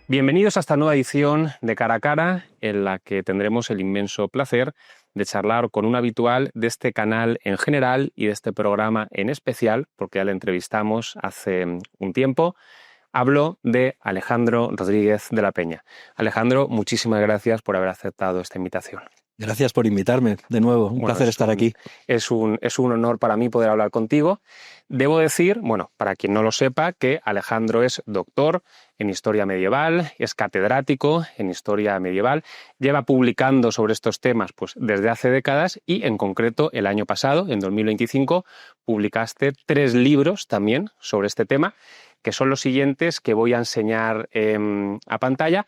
Bienvenidos a esta nueva edición de Cara a Cara, en la que tendremos el inmenso placer de charlar con un habitual de este canal en general y de este programa en especial, porque ya le entrevistamos hace un tiempo. Hablo de Alejandro Rodríguez de la Peña. Alejandro, muchísimas gracias por haber aceptado esta invitación. Gracias por invitarme de nuevo, un placer estar aquí. Es un honor para mí poder hablar contigo. Debo decir, para quien no lo sepa, que Alejandro es doctor en Historia Medieval, es catedrático en Historia Medieval, lleva publicando sobre estos temas desde hace décadas y, en concreto, el año pasado, en 2025, publicaste 3 libros también sobre este tema, que son los siguientes que voy a enseñar a pantalla.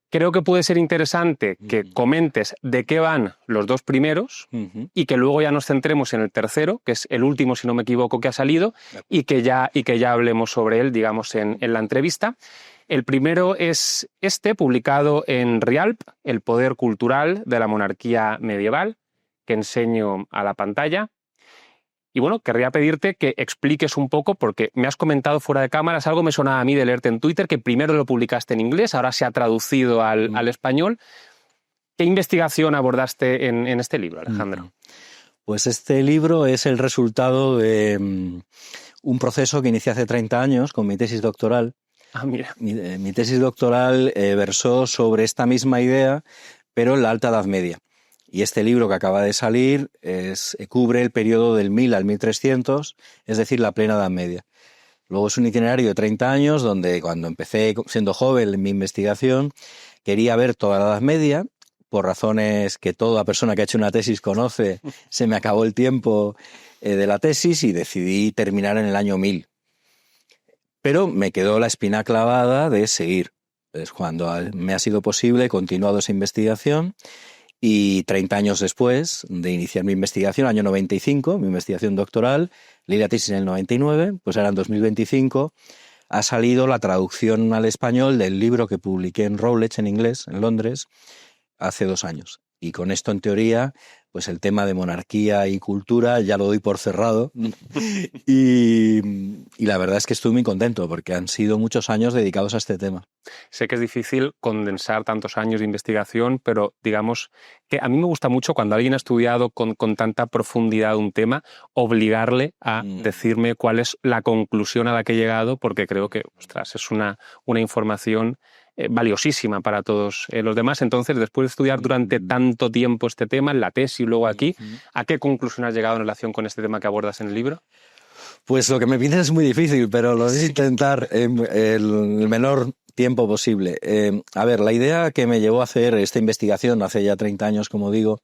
Creo que puede ser interesante que comentes de qué van los 2 primeros y que luego ya nos centremos en el tercero, que es el último, si no me equivoco, que ha salido, y que ya hablemos sobre él, digamos, en la entrevista. El primero es publicado en Rialp, El poder cultural de la monarquía medieval, que enseño a la pantalla. Y querría pedirte que expliques un poco, porque me has comentado fuera de cámaras, algo me sonaba a mí de leerte en Twitter, que primero lo publicaste en inglés, ahora se ha traducido al español. ¿Qué investigación abordaste en este libro, Alejandro? Pues este libro es el resultado de un proceso que inicié hace 30 años con mi tesis doctoral. Ah, mira. Mi tesis doctoral versó sobre esta misma idea, pero en la Alta Edad Media. Y este libro que acaba de salir cubre el periodo del 1000 al 1300, es decir, la plena Edad Media. Luego es un itinerario de 30 años donde cuando empecé siendo joven en mi investigación quería ver toda la Edad Media. Por razones que toda persona que ha hecho una tesis conoce, se me acabó el tiempo de la tesis y decidí terminar en el año 1000. Pero me quedó la espina clavada de seguir. Pues cuando me ha sido posible he continuado esa investigación. Y 30 años después de iniciar mi investigación, año 95, mi investigación doctoral, leí la tesis en el 99, pues ahora en 2025 ha salido la traducción al español del libro que publiqué en Routledge, en inglés, en Londres, hace 2 años. Y con esto, en teoría, pues el tema de monarquía y cultura ya lo doy por cerrado. y la verdad es que estoy muy contento porque han sido muchos años dedicados a este tema. Sé que es difícil condensar tantos años de investigación, pero digamos que a mí me gusta mucho cuando alguien ha estudiado con tanta profundidad un tema, obligarle a decirme cuál es la conclusión a la que he llegado, porque creo que, es una información valiosísima para todos los demás. Entonces, después de estudiar durante tanto tiempo este tema, en la tesis y luego aquí, ¿a qué conclusión has llegado en relación con este tema que abordas en el libro? Pues lo que me pides es muy difícil, pero lo voy a intentar en el menor tiempo posible. La idea que me llevó a hacer esta investigación hace ya 30 años, como digo,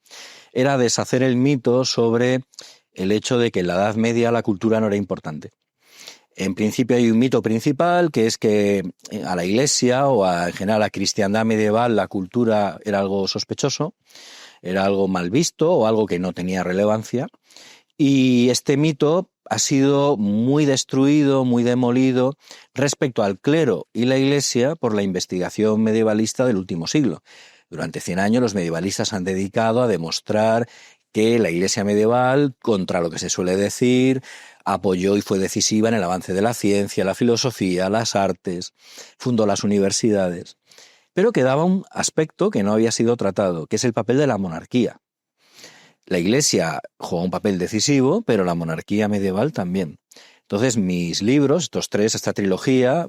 era deshacer el mito sobre el hecho de que en la Edad Media la cultura no era importante. En principio hay un mito principal, que es que a la Iglesia o en general a la cristiandad medieval la cultura era algo sospechoso, era algo mal visto o algo que no tenía relevancia. Y este mito ha sido muy destruido, muy demolido respecto al clero y la Iglesia por la investigación medievalista del último siglo. Durante 100 años los medievalistas han dedicado a demostrar que la Iglesia medieval, contra lo que se suele decir, apoyó y fue decisiva en el avance de la ciencia, la filosofía, las artes, fundó las universidades. Pero quedaba un aspecto que no había sido tratado, que es el papel de la monarquía. La Iglesia jugó un papel decisivo, pero la monarquía medieval también. Entonces, mis libros, esta trilogía,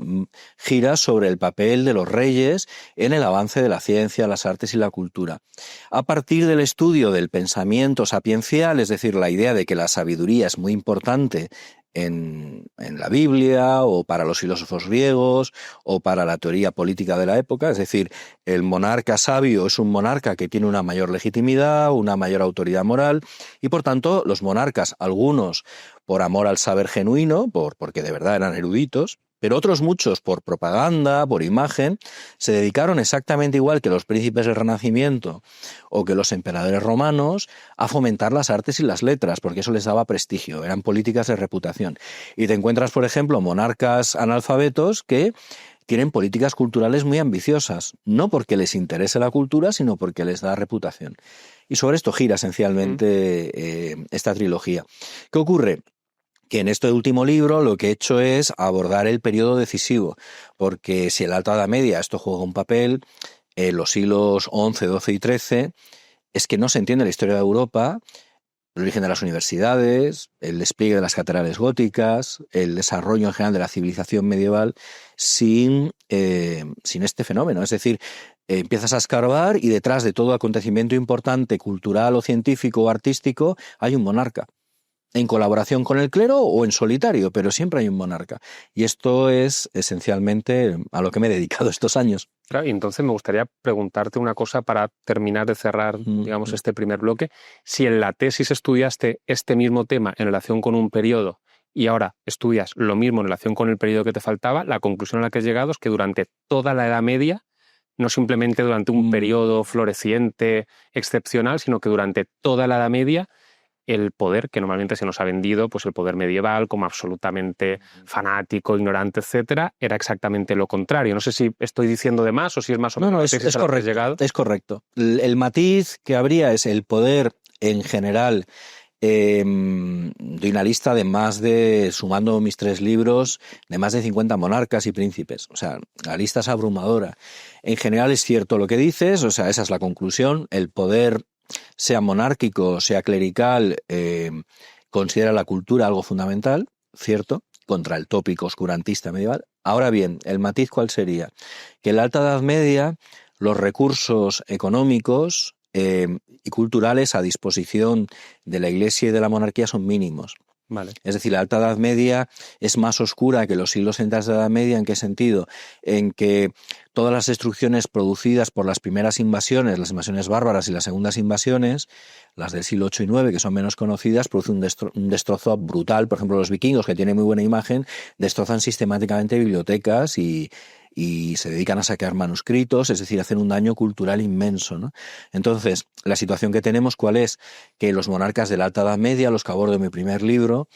gira sobre el papel de los reyes en el avance de la ciencia, las artes y la cultura. A partir del estudio del pensamiento sapiencial, es decir, la idea de que la sabiduría es muy importante en la Biblia o para los filósofos griegos o para la teoría política de la época, es decir, el monarca sabio es un monarca que tiene una mayor legitimidad, una mayor autoridad moral y por tanto los monarcas, algunos por amor al saber genuino, porque de verdad eran eruditos, pero otros muchos por propaganda, por imagen, se dedicaron exactamente igual que los príncipes del Renacimiento o que los emperadores romanos a fomentar las artes y las letras, porque eso les daba prestigio, eran políticas de reputación. Y te encuentras, por ejemplo, monarcas analfabetos que tienen políticas culturales muy ambiciosas, no porque les interese la cultura, sino porque les da reputación. Y sobre esto gira esencialmente esta trilogía. ¿Qué ocurre? que en este último libro lo que he hecho es abordar el periodo decisivo, porque si en la Alta Edad Media esto juega un papel, en los siglos XI, XII y XIII, es que no se entiende la historia de Europa, el origen de las universidades, el despliegue de las catedrales góticas, el desarrollo en general de la civilización medieval sin este fenómeno. Es decir, empiezas a escarbar y detrás de todo acontecimiento importante, cultural o científico o artístico, hay un monarca. En colaboración con el clero o en solitario, pero siempre hay un monarca. Y esto es esencialmente a lo que me he dedicado estos años. Claro, y entonces me gustaría preguntarte una cosa para terminar de cerrar, digamos, este primer bloque. Si en la tesis estudiaste este mismo tema en relación con un periodo y ahora estudias lo mismo en relación con el periodo que te faltaba, la conclusión a la que has llegado es que durante toda la Edad Media, no simplemente durante un periodo floreciente, excepcional, sino que durante toda la Edad Media, el poder, que normalmente se nos ha vendido, pues el poder medieval como absolutamente fanático, ignorante, etcétera, era exactamente lo contrario. No sé si estoy diciendo de más o si es más o menos. No, es correcto. Llegado. Es correcto. El matiz que habría es el poder en general de una lista sumando mis 3 libros, de más de 50 monarcas y príncipes. O sea, la lista es abrumadora. En general es cierto lo que dices, o sea, esa es la conclusión. El poder, sea monárquico, sea clerical, considera la cultura algo fundamental, ¿cierto?, contra el tópico oscurantista medieval. Ahora bien, ¿el matiz cuál sería? Que en la Alta Edad Media los recursos económicos y culturales a disposición de la Iglesia y de la monarquía son mínimos. Vale. Es decir, la Alta Edad Media es más oscura que los siglos enteros de la Edad Media. ¿En qué sentido? En que todas las destrucciones producidas por las primeras invasiones, las invasiones bárbaras y las segundas invasiones, las del siglo VIII y IX, que son menos conocidas, producen un destrozo brutal. Por ejemplo, los vikingos, que tienen muy buena imagen, destrozan sistemáticamente bibliotecas y se dedican a saquear manuscritos, es decir, hacen un daño cultural inmenso, ¿no? Entonces, la situación que tenemos, ¿cuál es? Que los monarcas de la Alta Edad Media, los que abordo en mi primer libro,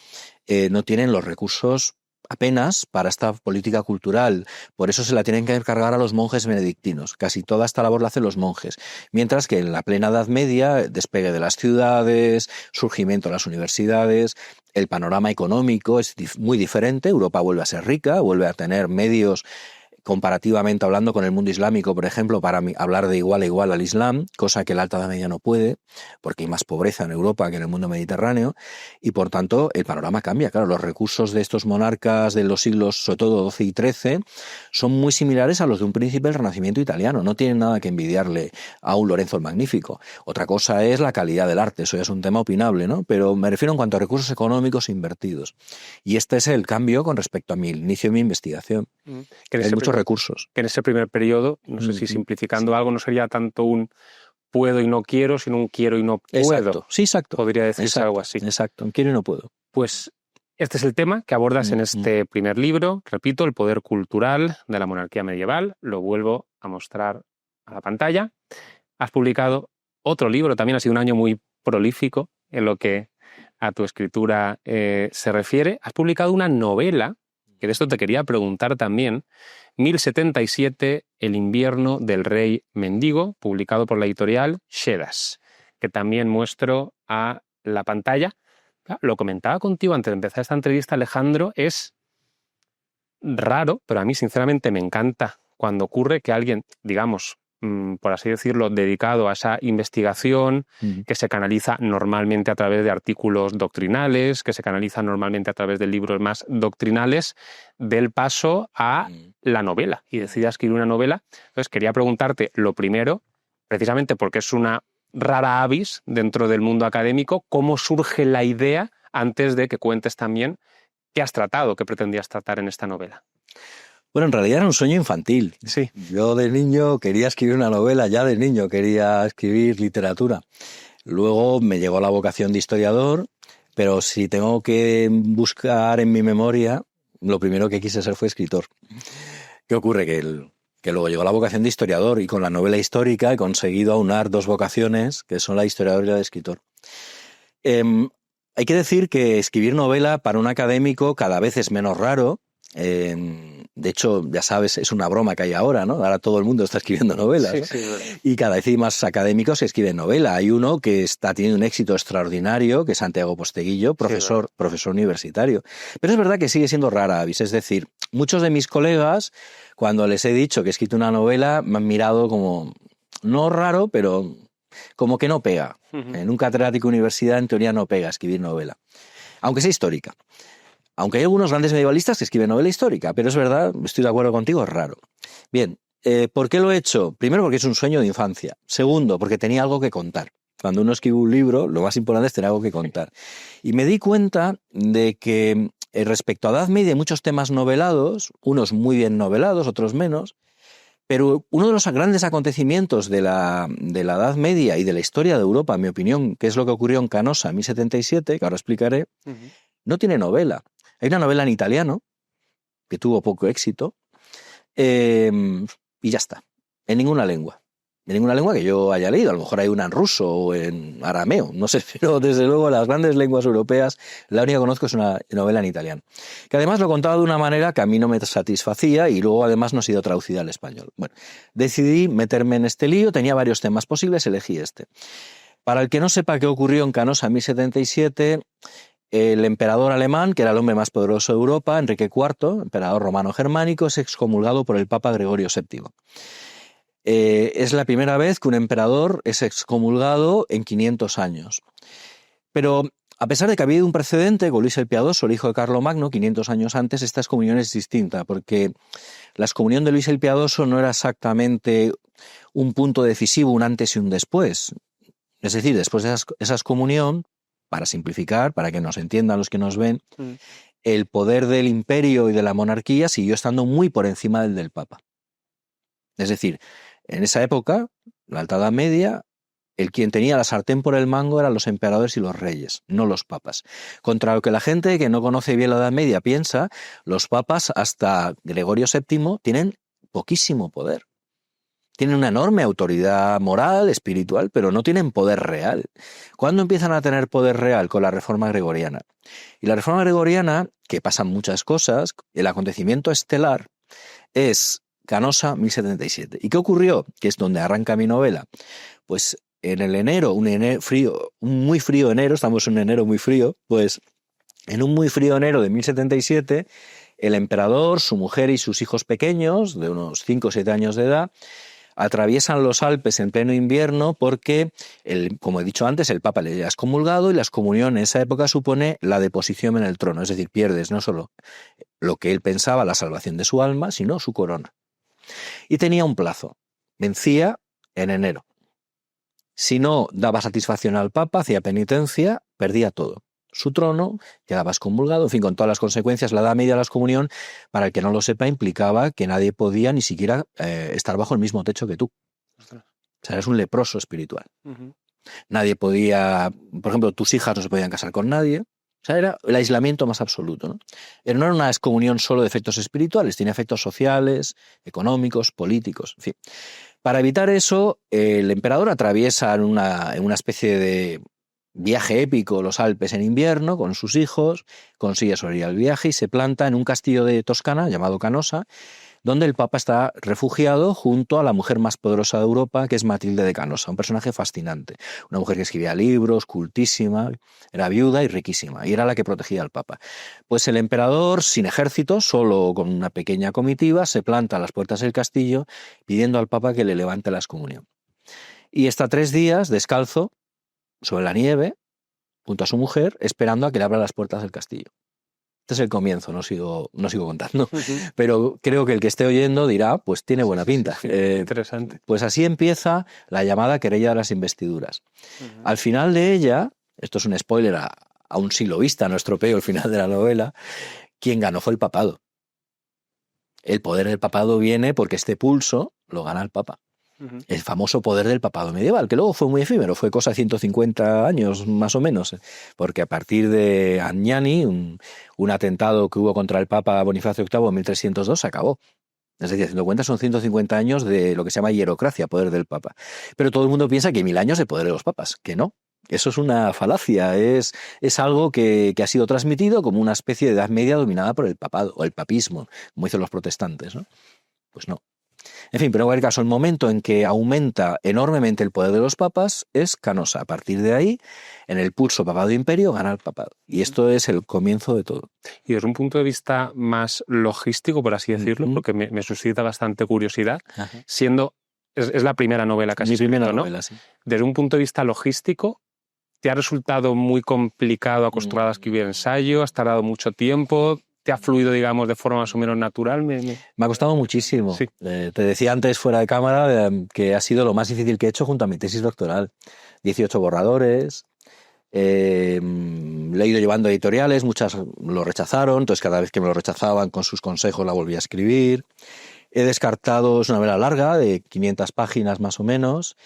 no tienen los recursos apenas para esta política cultural. Por eso se la tienen que encargar a los monjes benedictinos. Casi toda esta labor la hacen los monjes. Mientras que en la plena Edad Media, despegue de las ciudades, surgimiento de las universidades, el panorama económico es muy diferente. Europa vuelve a ser rica, vuelve a tener medios comparativamente hablando con el mundo islámico, por ejemplo, para hablar de igual a igual al Islam, cosa que la Alta Edad Media no puede, porque hay más pobreza en Europa que en el mundo mediterráneo, y por tanto el panorama cambia. Claro, los recursos de estos monarcas de los siglos, sobre todo XII y XIII, son muy similares a los de un príncipe del Renacimiento italiano, no tienen nada que envidiarle a un Lorenzo el Magnífico. Otra cosa es la calidad del arte, eso ya es un tema opinable, ¿no? Pero me refiero en cuanto a recursos económicos invertidos. Y este es el cambio con respecto a mi inicio de mi investigación. Hay muchos recursos. Que en ese primer periodo, no sé si simplificando algo, no sería tanto un puedo y no quiero, sino un quiero y no puedo. Exacto. Sí, exacto. Podría decirse algo así. Exacto, un quiero y no puedo. Pues este es el tema que abordas en este primer libro. Repito, el poder cultural de la monarquía medieval. Lo vuelvo a mostrar a la pantalla. Has publicado otro libro, también ha sido un año muy prolífico en lo que a tu escritura se refiere. Has publicado una novela, que de esto te quería preguntar también, 1077, El invierno del rey mendigo, publicado por la editorial Shedas, que también muestro a la pantalla. Lo comentaba contigo antes de empezar esta entrevista, Alejandro, es raro, pero a mí sinceramente me encanta cuando ocurre que alguien, digamos, por así decirlo, dedicado a esa investigación, que se canaliza normalmente a través de artículos doctrinales, que se canaliza normalmente a través de libros más doctrinales, del paso a la novela y decida escribir una novela. Entonces quería preguntarte lo primero, precisamente porque es una rara avis dentro del mundo académico, ¿cómo surge la idea antes de que cuentes también qué has tratado, qué pretendías tratar en esta novela? Bueno, en realidad era un sueño infantil. Sí. Yo de niño quería escribir una novela, ya de niño quería escribir literatura. Luego me llegó la vocación de historiador, pero si tengo que buscar en mi memoria, lo primero que quise ser fue escritor. ¿Qué ocurre? Que luego llegó la vocación de historiador y con la novela histórica he conseguido aunar 2 vocaciones, que son la de historiador y la de escritor. Hay que decir que escribir novela para un académico cada vez es menos raro. De hecho, ya sabes, es una broma que hay ahora, ¿no? Ahora todo el mundo está escribiendo novelas, ¿no? Sí, Y cada vez hay más académicos que escriben novela. Hay uno que está teniendo un éxito extraordinario, que es Santiago Posteguillo, profesor universitario. Pero es verdad que sigue siendo rara avis. Es decir, muchos de mis colegas, cuando les he dicho que he escrito una novela, me han mirado como, no raro, pero como que no pega. En un catedrático de universidad, en teoría, no pega escribir novela, aunque sea histórica. Aunque hay algunos grandes medievalistas que escriben novela histórica, pero es verdad, estoy de acuerdo contigo, es raro. Bien, ¿por qué lo he hecho? Primero, porque es un sueño de infancia. Segundo, porque tenía algo que contar. Cuando uno escribe un libro, lo más importante es tener algo que contar. Y me di cuenta de que respecto a la Edad Media hay muchos temas novelados, unos muy bien novelados, otros menos, pero uno de los grandes acontecimientos de la Edad Media y de la historia de Europa, en mi opinión, que es lo que ocurrió en Canosa en 1077, que ahora explicaré, no tiene novela. Hay una novela en italiano, que tuvo poco éxito, y ya está. En ninguna lengua. En ninguna lengua que yo haya leído. A lo mejor hay una en ruso o en arameo, no sé, pero desde luego las grandes lenguas europeas, la única que conozco es una novela en italiano. Que además lo contaba de una manera que a mí no me satisfacía y luego además no ha sido traducida al español. Bueno, decidí meterme en este lío, tenía varios temas posibles, elegí este. Para el que no sepa qué ocurrió en Canosa en 1077... el emperador alemán, que era el hombre más poderoso de Europa, Enrique IV, emperador romano-germánico, es excomulgado por el Papa Gregorio VII. Es la primera vez que un emperador es excomulgado en 500 años. Pero a pesar de que había habido un precedente con Luis el Piadoso, el hijo de Carlomagno, 500 años antes, esta excomunión es distinta, porque la excomunión de Luis el Piadoso no era exactamente un punto decisivo, un antes y un después. Es decir, después de esa excomunión, para simplificar, para que nos entiendan los que nos ven, el poder del imperio y de la monarquía siguió estando muy por encima del Papa. Es decir, en esa época, la Alta Edad Media, el quien tenía la sartén por el mango eran los emperadores y los reyes, no los papas. Contra lo que la gente que no conoce bien la Edad Media piensa, los papas hasta Gregorio VII tienen poquísimo poder. Tienen una enorme autoridad moral, espiritual, pero no tienen poder real. ¿Cuándo empiezan a tener poder real? Con la Reforma Gregoriana. Y la Reforma Gregoriana, que pasan muchas cosas, el acontecimiento estelar es Canosa 1077. ¿Y qué ocurrió? Que es donde arranca mi novela. Pues en el enero, un muy frío enero, estamos en un enero muy frío, pues en un muy frío enero de 1077, el emperador, su mujer y sus hijos pequeños, de unos 5 o 7 años de edad, atraviesan los Alpes en pleno invierno porque, como he dicho antes, el Papa le ha excomulgado y la excomunión en esa época supone la deposición en el trono. Es decir, pierdes no solo lo que él pensaba, la salvación de su alma, sino su corona. Y tenía un plazo. Vencía en enero. Si no daba satisfacción al Papa, hacía penitencia, perdía todo. Su trono, quedaba excomulgado, en fin, con todas las consecuencias. La Edad Media de la excomunión, para el que no lo sepa, implicaba que nadie podía ni siquiera estar bajo el mismo techo que tú. O sea, eres un leproso espiritual. Nadie podía, por ejemplo, tus hijas no se podían casar con nadie. O sea, era el aislamiento más absoluto, ¿no? Pero no era una excomunión solo de efectos espirituales, tenía efectos sociales, económicos, políticos, en fin. Para evitar eso, el emperador atraviesa en una especie de viaje épico los Alpes en invierno con sus hijos, consigue sobrevivir al viaje y se planta en un castillo de Toscana llamado Canosa, donde el Papa está refugiado junto a la mujer más poderosa de Europa, que es Matilde de Canosa, un personaje fascinante, una mujer que escribía libros, cultísima, era viuda y riquísima, y era la que protegía al Papa. Pues el emperador, sin ejército, solo con una pequeña comitiva, se planta a las puertas del castillo pidiendo al Papa que le levante la excomunión. Y está 3 días descalzo sobre la nieve, junto a su mujer, esperando a que le abra las puertas del castillo. Este es el comienzo, no sigo contando. Pero creo que el que esté oyendo dirá, pues tiene buena pinta. Interesante. Pues así empieza la llamada querella de las investiduras. Al final de ella, esto es un spoiler a un siglo vista, no estropeo el final de la novela, quien ganó fue el papado. El poder del papado viene porque este pulso lo gana el Papa. El famoso poder del papado medieval, que luego fue muy efímero, fue cosa de 150 años más o menos, porque a partir de Agnani, un atentado que hubo contra el Papa Bonifacio VIII en 1302, se acabó. Es decir, haciendo cuenta, son 150 años de lo que se llama hierocracia, poder del Papa. Pero todo el mundo piensa que hay 1000 años de poder de los papas, que no. Eso es una falacia, es algo que ha sido transmitido como una especie de Edad Media dominada por el papado o el papismo, como dicen los protestantes, ¿no? Pues no. En fin, pero en cualquier caso, el momento en que aumenta enormemente el poder de los papas es Canosa. A partir de ahí, en el pulso papado-imperio, gana el papado. Y esto es el comienzo de todo. Y desde un punto de vista más logístico, por así decirlo, porque me suscita bastante curiosidad, Ajá. siendo... Es la primera novela que has escrito, Mi primera ¿no? novela, sí. Desde un punto de vista logístico, ¿te ha resultado muy complicado acostumbrado a escribir ensayo? ¿Has tardado mucho tiempo? ¿Te ha fluido, digamos, de forma más o menos natural? Me ha costado muchísimo. Sí. Te decía antes, fuera de cámara, que ha sido lo más difícil que he hecho junto a mi tesis doctoral. 18 borradores, le he ido llevando editoriales, muchas lo rechazaron, entonces cada vez que me lo rechazaban, con sus consejos la volví a escribir. He descartado, es una novela larga, de 500 páginas más o menos.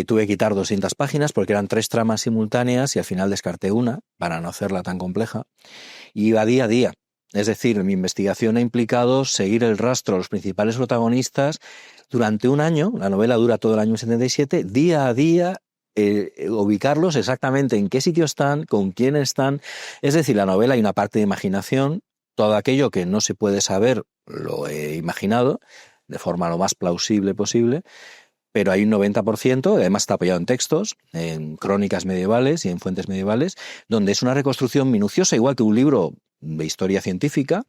Tuve que quitar 200 páginas porque eran 3 tramas simultáneas y al final descarté una para no hacerla tan compleja. Y iba día a día. Es decir, mi investigación ha implicado seguir el rastro a los principales protagonistas durante un año. La novela dura todo el año 77, día a día, ubicarlos exactamente en qué sitio están, con quién están. Es decir, la novela hay una parte de imaginación. Todo aquello que no se puede saber lo he imaginado de forma lo más plausible posible, pero hay un 90%, además está apoyado en textos, en crónicas medievales y en fuentes medievales, donde es una reconstrucción minuciosa, igual que un libro de historia científica,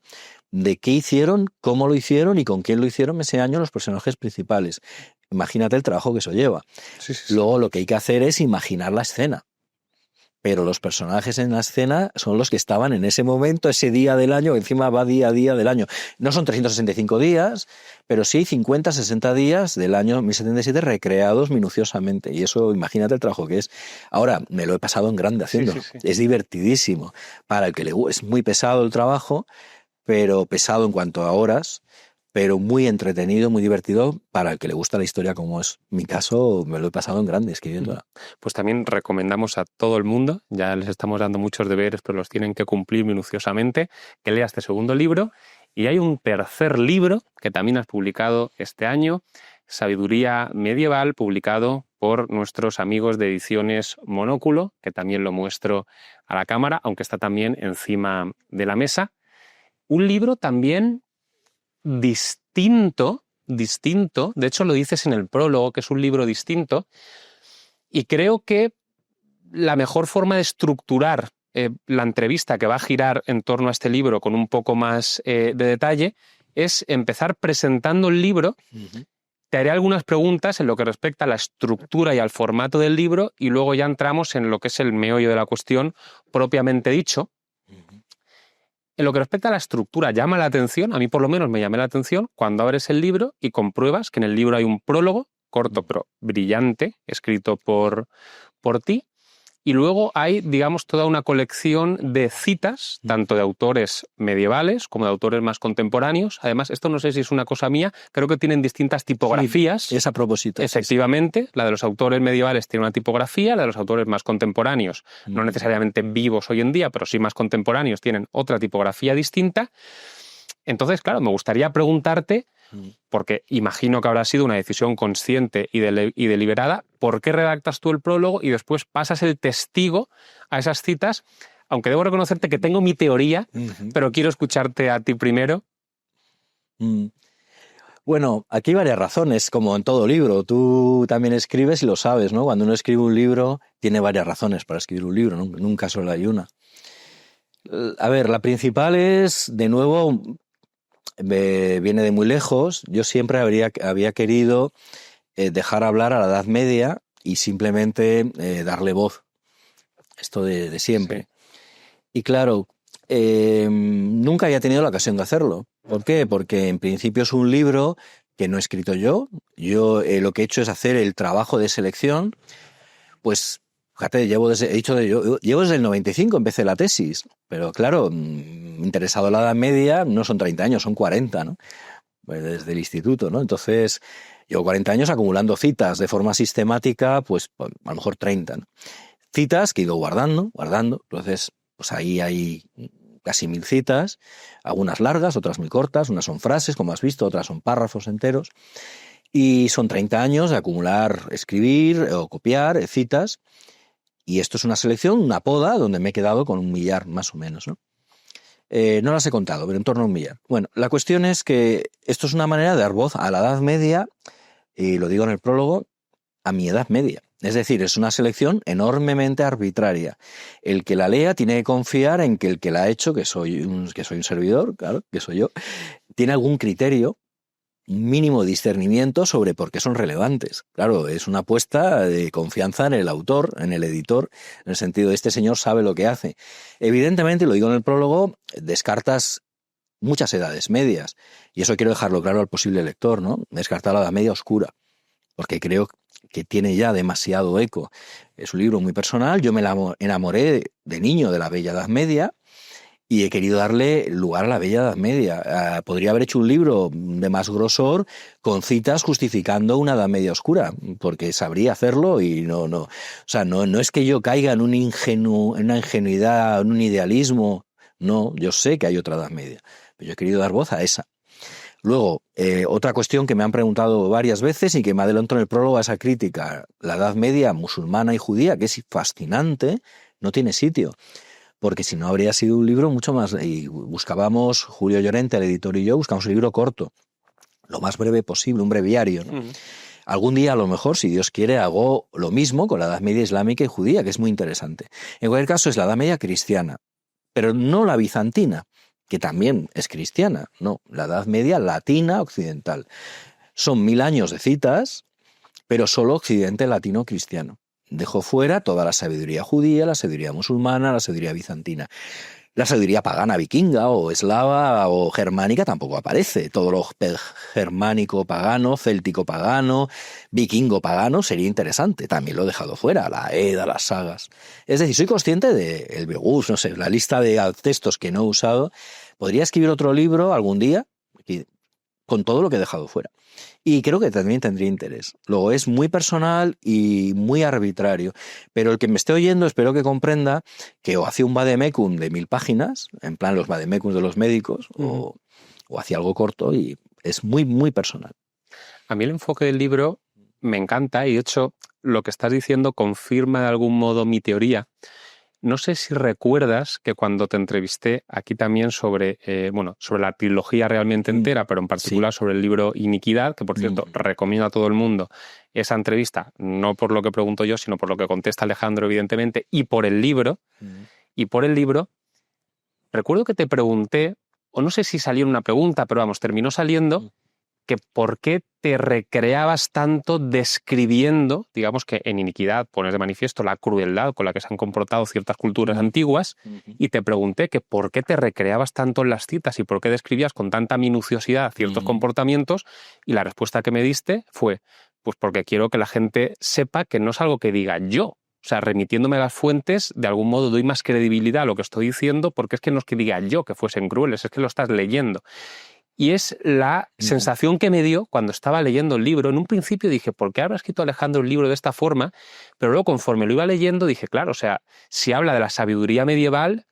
de qué hicieron, cómo lo hicieron y con quién lo hicieron ese año los personajes principales. Imagínate el trabajo que eso lleva. Sí, sí, sí. Luego lo que hay que hacer es imaginar la escena. Pero los personajes en la escena son los que estaban en ese momento, ese día del año, que encima va día a día del año. No son 365 días, pero sí 50, 60 días del año 1077 recreados minuciosamente. Y eso, imagínate el trabajo que es. Ahora, me lo he pasado en grande haciéndolo. Sí. Es divertidísimo. Para el que le es muy pesado el trabajo, pero pesado en cuanto a horas, pero muy entretenido, muy divertido para el que le gusta la historia, como es mi caso. Me lo he pasado en grande escribiéndola. Pues también recomendamos a todo el mundo, ya les estamos dando muchos deberes, pero los tienen que cumplir minuciosamente, que lea este segundo libro. Y hay un tercer libro que también has publicado este año, Sabiduría Medieval, publicado por nuestros amigos de Ediciones Monóculo, que también lo muestro a la cámara, aunque está también encima de la mesa. Un libro también distinto, de hecho lo dices en el prólogo, que es un libro distinto, y creo que la mejor forma de estructurar la entrevista que va a girar en torno a este libro con un poco más de detalle es empezar presentando el libro. Te haré algunas preguntas en lo que respecta a la estructura y al formato del libro y luego ya entramos en lo que es el meollo de la cuestión propiamente dicho. En lo que respecta a la estructura, llama la atención, a mí por lo menos me llamó la atención, cuando abres el libro y compruebas que en el libro hay un prólogo, corto pero brillante, escrito por ti, y luego hay, digamos, toda una colección de citas, tanto de autores medievales como de autores más contemporáneos. Además, esto no sé si es una cosa mía, creo que tienen distintas tipografías. Sí, es a propósito. Efectivamente, la de los autores medievales tiene una tipografía, la de los autores más contemporáneos, no necesariamente vivos hoy en día, pero sí más contemporáneos, tienen otra tipografía distinta. Entonces, claro, me gustaría preguntarte, porque imagino que habrá sido una decisión consciente y deliberada, ¿por qué redactas tú el prólogo y después pasas el testigo a esas citas? Aunque debo reconocerte que tengo mi teoría, pero quiero escucharte a ti primero. Bueno, aquí hay varias razones, como en todo libro. Tú también escribes y lo sabes, ¿no? Cuando uno escribe un libro, tiene varias razones para escribir un libro, ¿no? Nunca solo hay una. A ver, la principal es, de nuevo, viene de muy lejos. Yo siempre había querido dejar hablar a la Edad Media y simplemente darle voz. Esto de siempre. Sí. Y claro, nunca había tenido la ocasión de hacerlo. ¿Por qué? Porque en principio es un libro que no he escrito yo. Yo lo que he hecho es hacer el trabajo de selección. Pues, fíjate, llevo desde el 95, empecé la tesis. Pero claro, interesado en la Edad Media no son 30 años, son 40, ¿no? Pues desde el instituto, ¿no? Entonces, llevo 40 años acumulando citas de forma sistemática, pues a lo mejor 30, ¿no? Citas que he ido guardando. Entonces, pues ahí hay casi 1000 citas, algunas largas, otras muy cortas, unas son frases, como has visto, otras son párrafos enteros. Y son 30 años de acumular, escribir o copiar citas. Y esto es una selección, una poda, donde me he quedado con 1 millar, más o menos, ¿no? No las he contado, pero en torno a 1 millar. Bueno, la cuestión es que esto es una manera de dar voz a la Edad Media, y lo digo en el prólogo, a mi Edad Media. Es decir, es una selección enormemente arbitraria. El que la lea tiene que confiar en que el que la ha hecho, que soy un servidor, claro, que soy yo, tiene algún criterio, un mínimo discernimiento sobre por qué son relevantes. Claro, es una apuesta de confianza en el autor, en el editor, en el sentido de este señor sabe lo que hace. Evidentemente, lo digo en el prólogo, descartas muchas edades medias, y eso quiero dejarlo claro al posible lector, ¿no? Descartar la Edad Media oscura, porque creo que tiene ya demasiado eco. Es un libro muy personal, yo me enamoré de niño de la Bella Edad Media, y he querido darle lugar a la Bella Edad Media. Podría haber hecho un libro de más grosor con citas justificando una Edad Media oscura, porque sabría hacerlo y no es que yo caiga en una ingenuidad, en un idealismo. No, yo sé que hay otra Edad Media, pero yo he querido dar voz a esa. Luego, otra cuestión que me han preguntado varias veces y que me adelanto en el prólogo a esa crítica, la Edad Media musulmana y judía, que es fascinante, no tiene sitio. Porque si no habría sido un libro mucho más... Y buscábamos, Julio Llorente, el editor y yo, buscamos un libro corto, lo más breve posible, un breviario, ¿no? Algún día, a lo mejor, si Dios quiere, hago lo mismo con la Edad Media islámica y judía, que es muy interesante. En cualquier caso, es la Edad Media cristiana, pero no la bizantina, que también es cristiana, no, la Edad Media latina occidental. Son 1000 años de citas, pero solo occidente latino cristiano. Dejó fuera toda la sabiduría judía, la sabiduría musulmana, la sabiduría bizantina. La sabiduría pagana vikinga o eslava o germánica tampoco aparece. Todo lo germánico pagano, céltico pagano, vikingo pagano sería interesante. También lo he dejado fuera, la Edda, las sagas. Es decir, soy consciente de el Begus, no sé, la lista de textos que no he usado. Podría escribir otro libro algún día con todo lo que he dejado fuera. Y creo que también tendría interés. Luego es muy personal y muy arbitrario. Pero el que me esté oyendo espero que comprenda que o hacía un vademecum de 1000 páginas, en plan los vademecums de los médicos, o hacía algo corto y es muy, muy personal. A mí el enfoque del libro me encanta y de hecho lo que estás diciendo confirma de algún modo mi teoría. No sé si recuerdas que cuando te entrevisté aquí también sobre la trilogía realmente entera, pero en particular sobre el libro Iniquidad, que por cierto recomiendo a todo el mundo esa entrevista, no por lo que pregunto yo, sino por lo que contesta Alejandro, evidentemente, y por el libro. Y por el libro, recuerdo que te pregunté, o no sé si salió una pregunta, pero vamos, terminó saliendo, que por qué te recreabas tanto describiendo, digamos que en Iniquidad pones de manifiesto la crueldad con la que se han comportado ciertas culturas antiguas, y te pregunté que por qué te recreabas tanto en las citas y por qué describías con tanta minuciosidad ciertos comportamientos, y la respuesta que me diste fue, pues porque quiero que la gente sepa que no es algo que diga yo. O sea, remitiéndome a las fuentes, de algún modo doy más credibilidad a lo que estoy diciendo, porque es que no es que diga yo que fuesen crueles, es que lo estás leyendo. Y es la sensación que me dio cuando estaba leyendo el libro. En un principio dije, ¿por qué habrá escrito Alejandro el libro de esta forma? Pero luego, conforme lo iba leyendo, dije, claro, o sea, si habla de la sabiduría medieval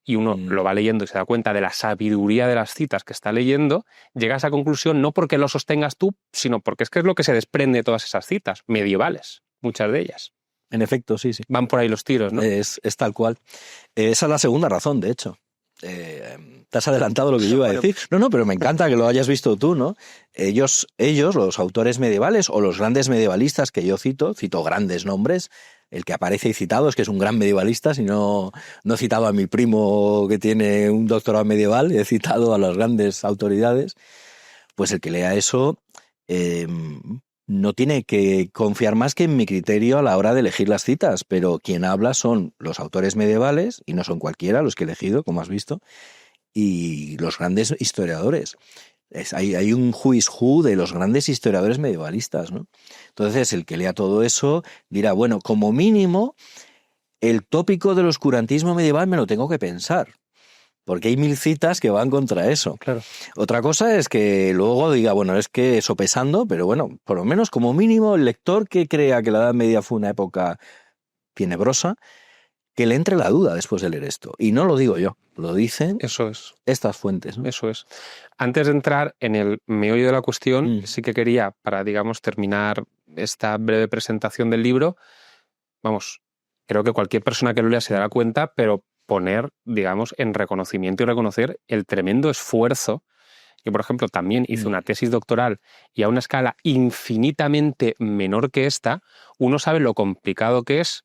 y uno lo va leyendo y se da cuenta de la sabiduría de las citas que está leyendo, llega a esa conclusión no porque lo sostengas tú, sino porque es que es lo que se desprende de todas esas citas medievales, muchas de ellas. En efecto, sí. Van por ahí los tiros, ¿no? Es tal cual. Esa es la segunda razón, de hecho. Te has adelantado lo que yo iba a decir. No, pero me encanta que lo hayas visto tú, ¿no? Ellos, los autores medievales o los grandes medievalistas que yo cito grandes nombres. El que aparece y citado es que es un gran medievalista, si no he citado a mi primo que tiene un doctorado medieval, he citado a las grandes autoridades. Pues el que lea eso no tiene que confiar más que en mi criterio a la hora de elegir las citas, pero quien habla son los autores medievales, y no son cualquiera los que he elegido, como has visto, y los grandes historiadores. Hay un who is who de los grandes historiadores medievalistas, ¿no? Entonces, el que lea todo eso dirá, bueno, como mínimo, el tópico del oscurantismo medieval me lo tengo que pensar, porque hay 1000 citas que van contra eso. Claro. Otra cosa es que luego diga, bueno, es que sopesando, pero bueno, por lo menos como mínimo el lector que crea que la Edad Media fue una época tenebrosa, que le entre la duda después de leer esto. Y no lo digo yo, lo dicen estas fuentes, ¿no? Eso es. Antes de entrar en el meollo de la cuestión, sí que quería, para, digamos, terminar esta breve presentación del libro, vamos, creo que cualquier persona que lo lea se dará cuenta, pero poner, digamos, en reconocimiento y reconocer el tremendo esfuerzo. Yo, por ejemplo, también hice una tesis doctoral y a una escala infinitamente menor que esta, uno sabe lo complicado que es.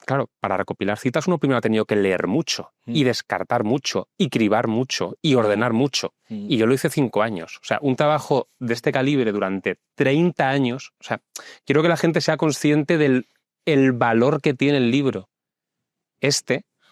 Claro, para recopilar citas uno primero ha tenido que leer mucho y descartar mucho y cribar mucho y ordenar mucho. Y yo lo hice 5 años. O sea, un trabajo de este calibre durante 30 años. O sea, quiero que la gente sea consciente del el valor que tiene el libro.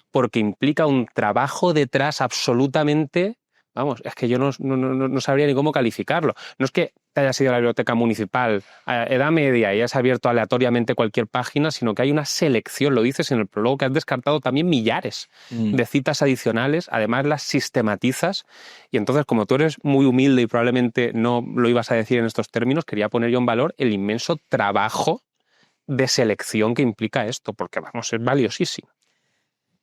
Porque implica un trabajo detrás absolutamente. Vamos, es que yo no sabría ni cómo calificarlo. No es que te hayas ido a la biblioteca municipal a edad media y hayas abierto aleatoriamente cualquier página, sino que hay una selección, lo dices en el prólogo, que has descartado también millares de citas adicionales, además las sistematizas, y entonces, como tú eres muy humilde y probablemente no lo ibas a decir en estos términos, quería poner yo en valor el inmenso trabajo de selección que implica esto, porque vamos, es valiosísimo.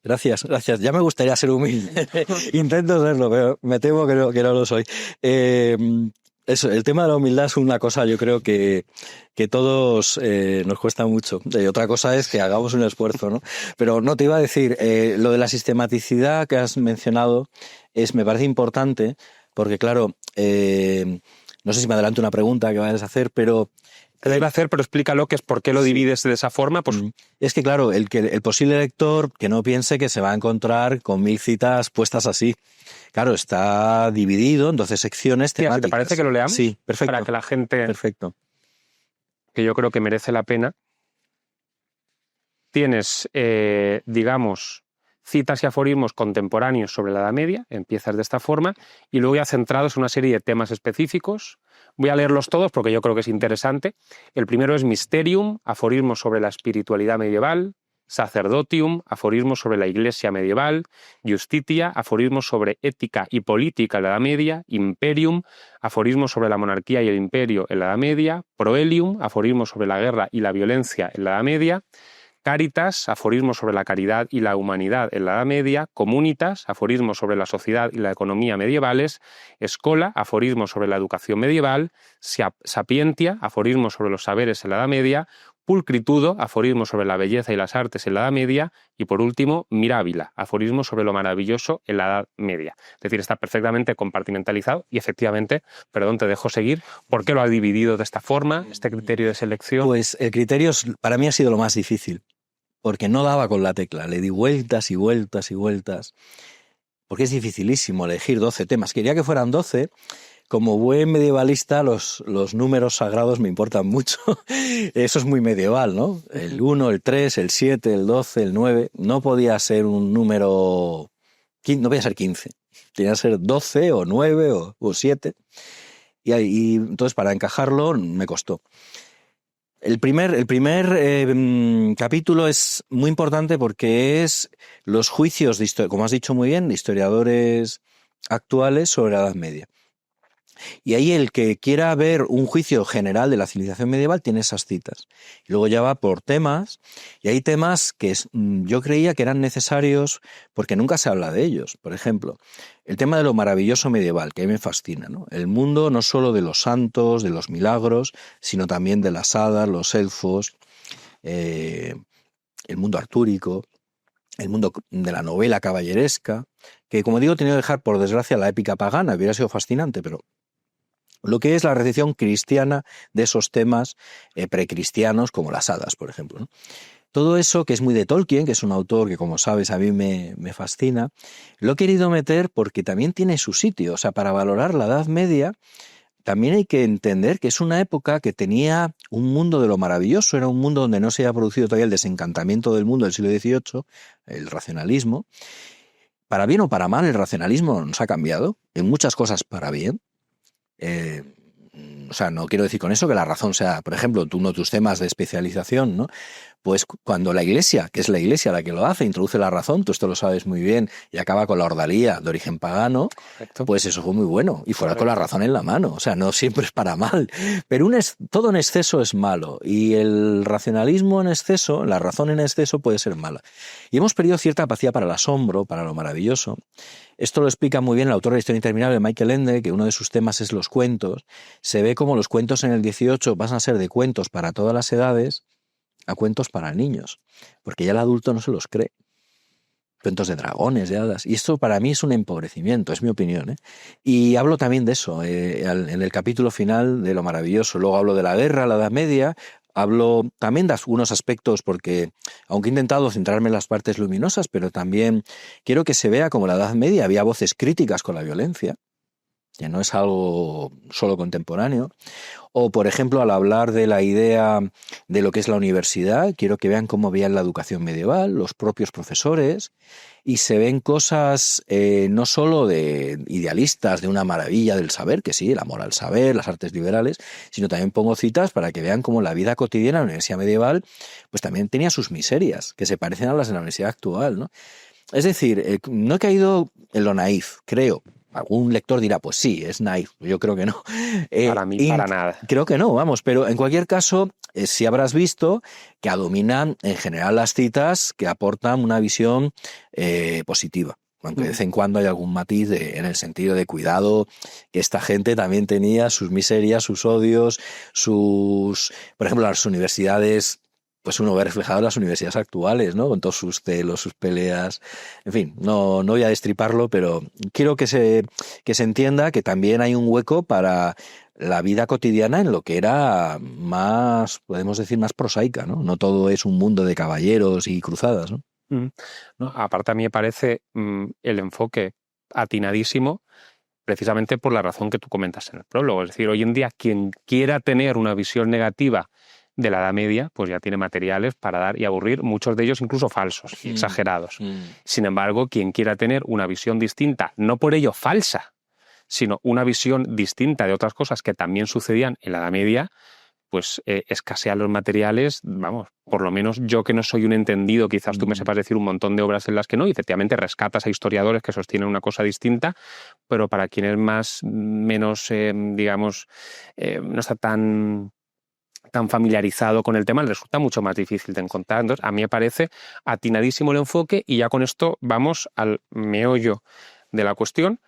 Gracias. Ya me gustaría ser humilde. Intento serlo, pero me temo que no lo soy. Eso, el tema de la humildad es una cosa, yo creo que todos nos cuesta mucho. Y otra cosa es que hagamos un esfuerzo, ¿no? Pero no, te iba a decir, lo de la sistematicidad que has mencionado me parece importante, porque claro, no sé si me adelanto una pregunta que vayas a hacer, pero te la iba a hacer, pero explícalo, que es por qué lo divides de esa forma. Pues es que claro, el posible lector que no piense que se va a encontrar con 1000 citas puestas así. Claro, está dividido en 12 secciones temáticas. ¿Te parece que lo leamos? Sí, perfecto. Para que la gente... Perfecto. Que yo creo que merece la pena. Tienes, digamos, citas y aforismos contemporáneos sobre la Edad Media, empiezas de esta forma, y luego ya centrados en una serie de temas específicos. Voy a leerlos todos porque yo creo que es interesante. El primero es Mysterium, aforismos sobre la espiritualidad medieval; Sacerdotium, aforismos sobre la Iglesia medieval; Justitia, aforismos sobre ética y política en la Edad Media; Imperium, aforismos sobre la monarquía y el imperio en la Edad Media; Proelium, aforismos sobre la guerra y la violencia en la Edad Media; Caritas, aforismos sobre la caridad y la humanidad en la Edad Media; Comunitas, aforismos sobre la sociedad y la economía medievales; Schola, aforismos sobre la educación medieval; Sapientia, aforismos sobre los saberes en la Edad Media; Pulcritudo, aforismos sobre la belleza y las artes en la Edad Media; y por último, Mirabila, aforismos sobre lo maravilloso en la Edad Media. Es decir, está perfectamente compartimentalizado y efectivamente, perdón, te dejo seguir. ¿Por qué lo ha dividido de esta forma, este criterio de selección? Pues el criterio para mí ha sido lo más difícil, porque no daba con la tecla, le di vueltas y vueltas y vueltas, porque es dificilísimo elegir 12 temas. Quería que fueran 12. Como buen medievalista, los números sagrados me importan mucho. Eso es muy medieval, ¿no? El 1, el 3, el 7, el 12, el 9. No podía ser un número... No podía ser 15. Tenía que ser 12 o 9 o 7. Y entonces para encajarlo me costó. El primer capítulo es muy importante porque es los juicios, como has dicho muy bien, de historiadores actuales sobre la Edad Media. Y ahí el que quiera ver un juicio general de la civilización medieval tiene esas citas. Y luego ya va por temas, y hay temas que yo creía que eran necesarios porque nunca se habla de ellos. Por ejemplo, el tema de lo maravilloso medieval, que a mí me fascina, ¿no? El mundo no solo de los santos, de los milagros, sino también de las hadas, los elfos, el mundo artúrico, el mundo de la novela caballeresca, que como digo he tenido que dejar por desgracia la épica pagana, hubiera sido fascinante, pero lo que es la recepción cristiana de esos temas precristianos como las hadas, por ejemplo, ¿no? Todo eso, que es muy de Tolkien, que es un autor que, como sabes, a mí me fascina, lo he querido meter porque también tiene su sitio. O sea, para valorar la Edad Media también hay que entender que es una época que tenía un mundo de lo maravilloso, era un mundo donde no se había producido todavía el desencantamiento del mundo del siglo XVIII, el racionalismo. Para bien o para mal, el racionalismo nos ha cambiado, en muchas cosas para bien. O sea, no quiero decir con eso que la razón sea, por ejemplo, uno de tus temas de especialización, ¿no? Pues cuando la Iglesia, que es la Iglesia la que lo hace, introduce la razón, tú esto lo sabes muy bien, y acaba con la ordalía de origen pagano, correcto, pues eso fue muy bueno, y fuera correcto, con la razón en la mano. O sea, no siempre es para mal, pero todo en exceso es malo, y el racionalismo en exceso, la razón en exceso puede ser mala. Y hemos perdido cierta capacidad para el asombro, para lo maravilloso. Esto lo explica muy bien el autor de la Historia Interminable, Michael Ende, que uno de sus temas es los cuentos. Se ve como los cuentos en el 18 pasan a ser de cuentos para todas las edades, a cuentos para niños, porque ya el adulto no se los cree. Cuentos de dragones, de hadas. Y esto para mí es un empobrecimiento, es mi opinión, ¿eh? Y hablo también de eso, en el capítulo final de lo maravilloso. Luego hablo de la guerra, la Edad Media. Hablo también de algunos aspectos porque, aunque he intentado centrarme en las partes luminosas, pero también quiero que se vea como en la Edad Media había voces críticas con la violencia, que no es algo solo contemporáneo. O, por ejemplo, al hablar de la idea de lo que es la universidad, quiero que vean cómo veían la educación medieval, los propios profesores, y se ven cosas no solo de idealistas, de una maravilla del saber, que sí, el amor al saber, las artes liberales, sino también pongo citas para que vean cómo la vida cotidiana en la universidad medieval pues también tenía sus miserias, que se parecen a las de la universidad actual, ¿no? Es decir, no he caído en lo naif, creo. Algún lector dirá, pues sí, es naif. Yo creo que no. Para mí, para nada. Creo que no, vamos. Pero en cualquier caso, sí habrás visto que dominan en general las citas que aportan una visión positiva. Aunque de vez en cuando hay algún matiz en el sentido de cuidado, que esta gente también tenía sus miserias, sus odios, por ejemplo, las universidades. Pues uno ve reflejado en las universidades actuales, ¿no? Con todos sus celos, sus peleas. En fin, no voy a destriparlo, pero quiero que se entienda que también hay un hueco para la vida cotidiana en lo que era más, podemos decir, más prosaica, ¿no? No todo es un mundo de caballeros y cruzadas, ¿no? No, aparte a mí me parece el enfoque atinadísimo precisamente por la razón que tú comentas en el prólogo. Es decir, hoy en día quien quiera tener una visión negativa de la Edad Media, pues ya tiene materiales para dar y aburrir, muchos de ellos incluso falsos y exagerados. Sin embargo, quien quiera tener una visión distinta, no por ello falsa, sino una visión distinta de otras cosas que también sucedían en la Edad Media, pues escasean los materiales, vamos, por lo menos yo que no soy un entendido, quizás tú me sepas decir un montón de obras en las que no, y efectivamente rescatas a historiadores que sostienen una cosa distinta, pero para quien es menos, digamos, no está tan familiarizado con el tema, le resulta mucho más difícil de encontrar. Entonces, a mí me parece atinadísimo el enfoque y ya con esto vamos al meollo de la cuestión.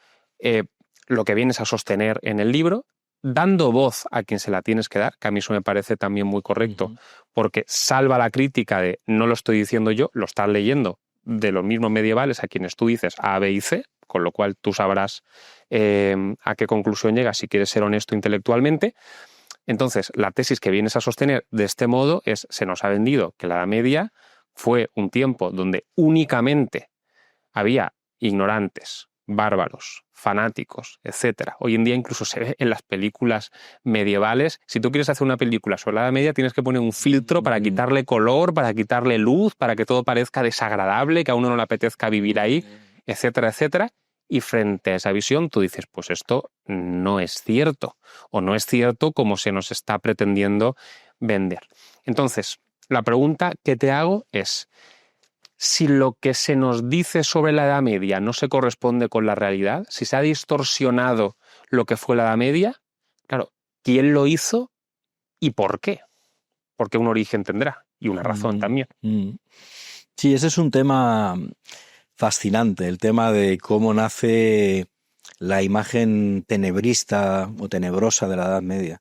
Lo que vienes a sostener en el libro, dando voz a quien se la tienes que dar, que a mí eso me parece también muy correcto, porque salva la crítica de no lo estoy diciendo yo, lo estás leyendo de los mismos medievales a quienes tú dices A, B y C, con lo cual tú sabrás a qué conclusión llegas si quieres ser honesto intelectualmente. Entonces, la tesis que vienes a sostener de este modo es, se nos ha vendido que la Edad Media fue un tiempo donde únicamente había ignorantes, bárbaros, fanáticos, etc. Hoy en día incluso se ve en las películas medievales. Si tú quieres hacer una película sobre la Edad Media, tienes que poner un filtro para quitarle color, para quitarle luz, para que todo parezca desagradable, que a uno no le apetezca vivir ahí, etcétera, etcétera. Y frente a esa visión tú dices, pues esto no es cierto, o no es cierto como se nos está pretendiendo vender. Entonces, la pregunta que te hago es, si lo que se nos dice sobre la Edad Media no se corresponde con la realidad, si se ha distorsionado lo que fue la Edad Media, claro, ¿quién lo hizo y por qué? Porque un origen tendrá y una razón también. Sí, ese es un tema fascinante, el tema de cómo nace la imagen tenebrista o tenebrosa de la Edad Media.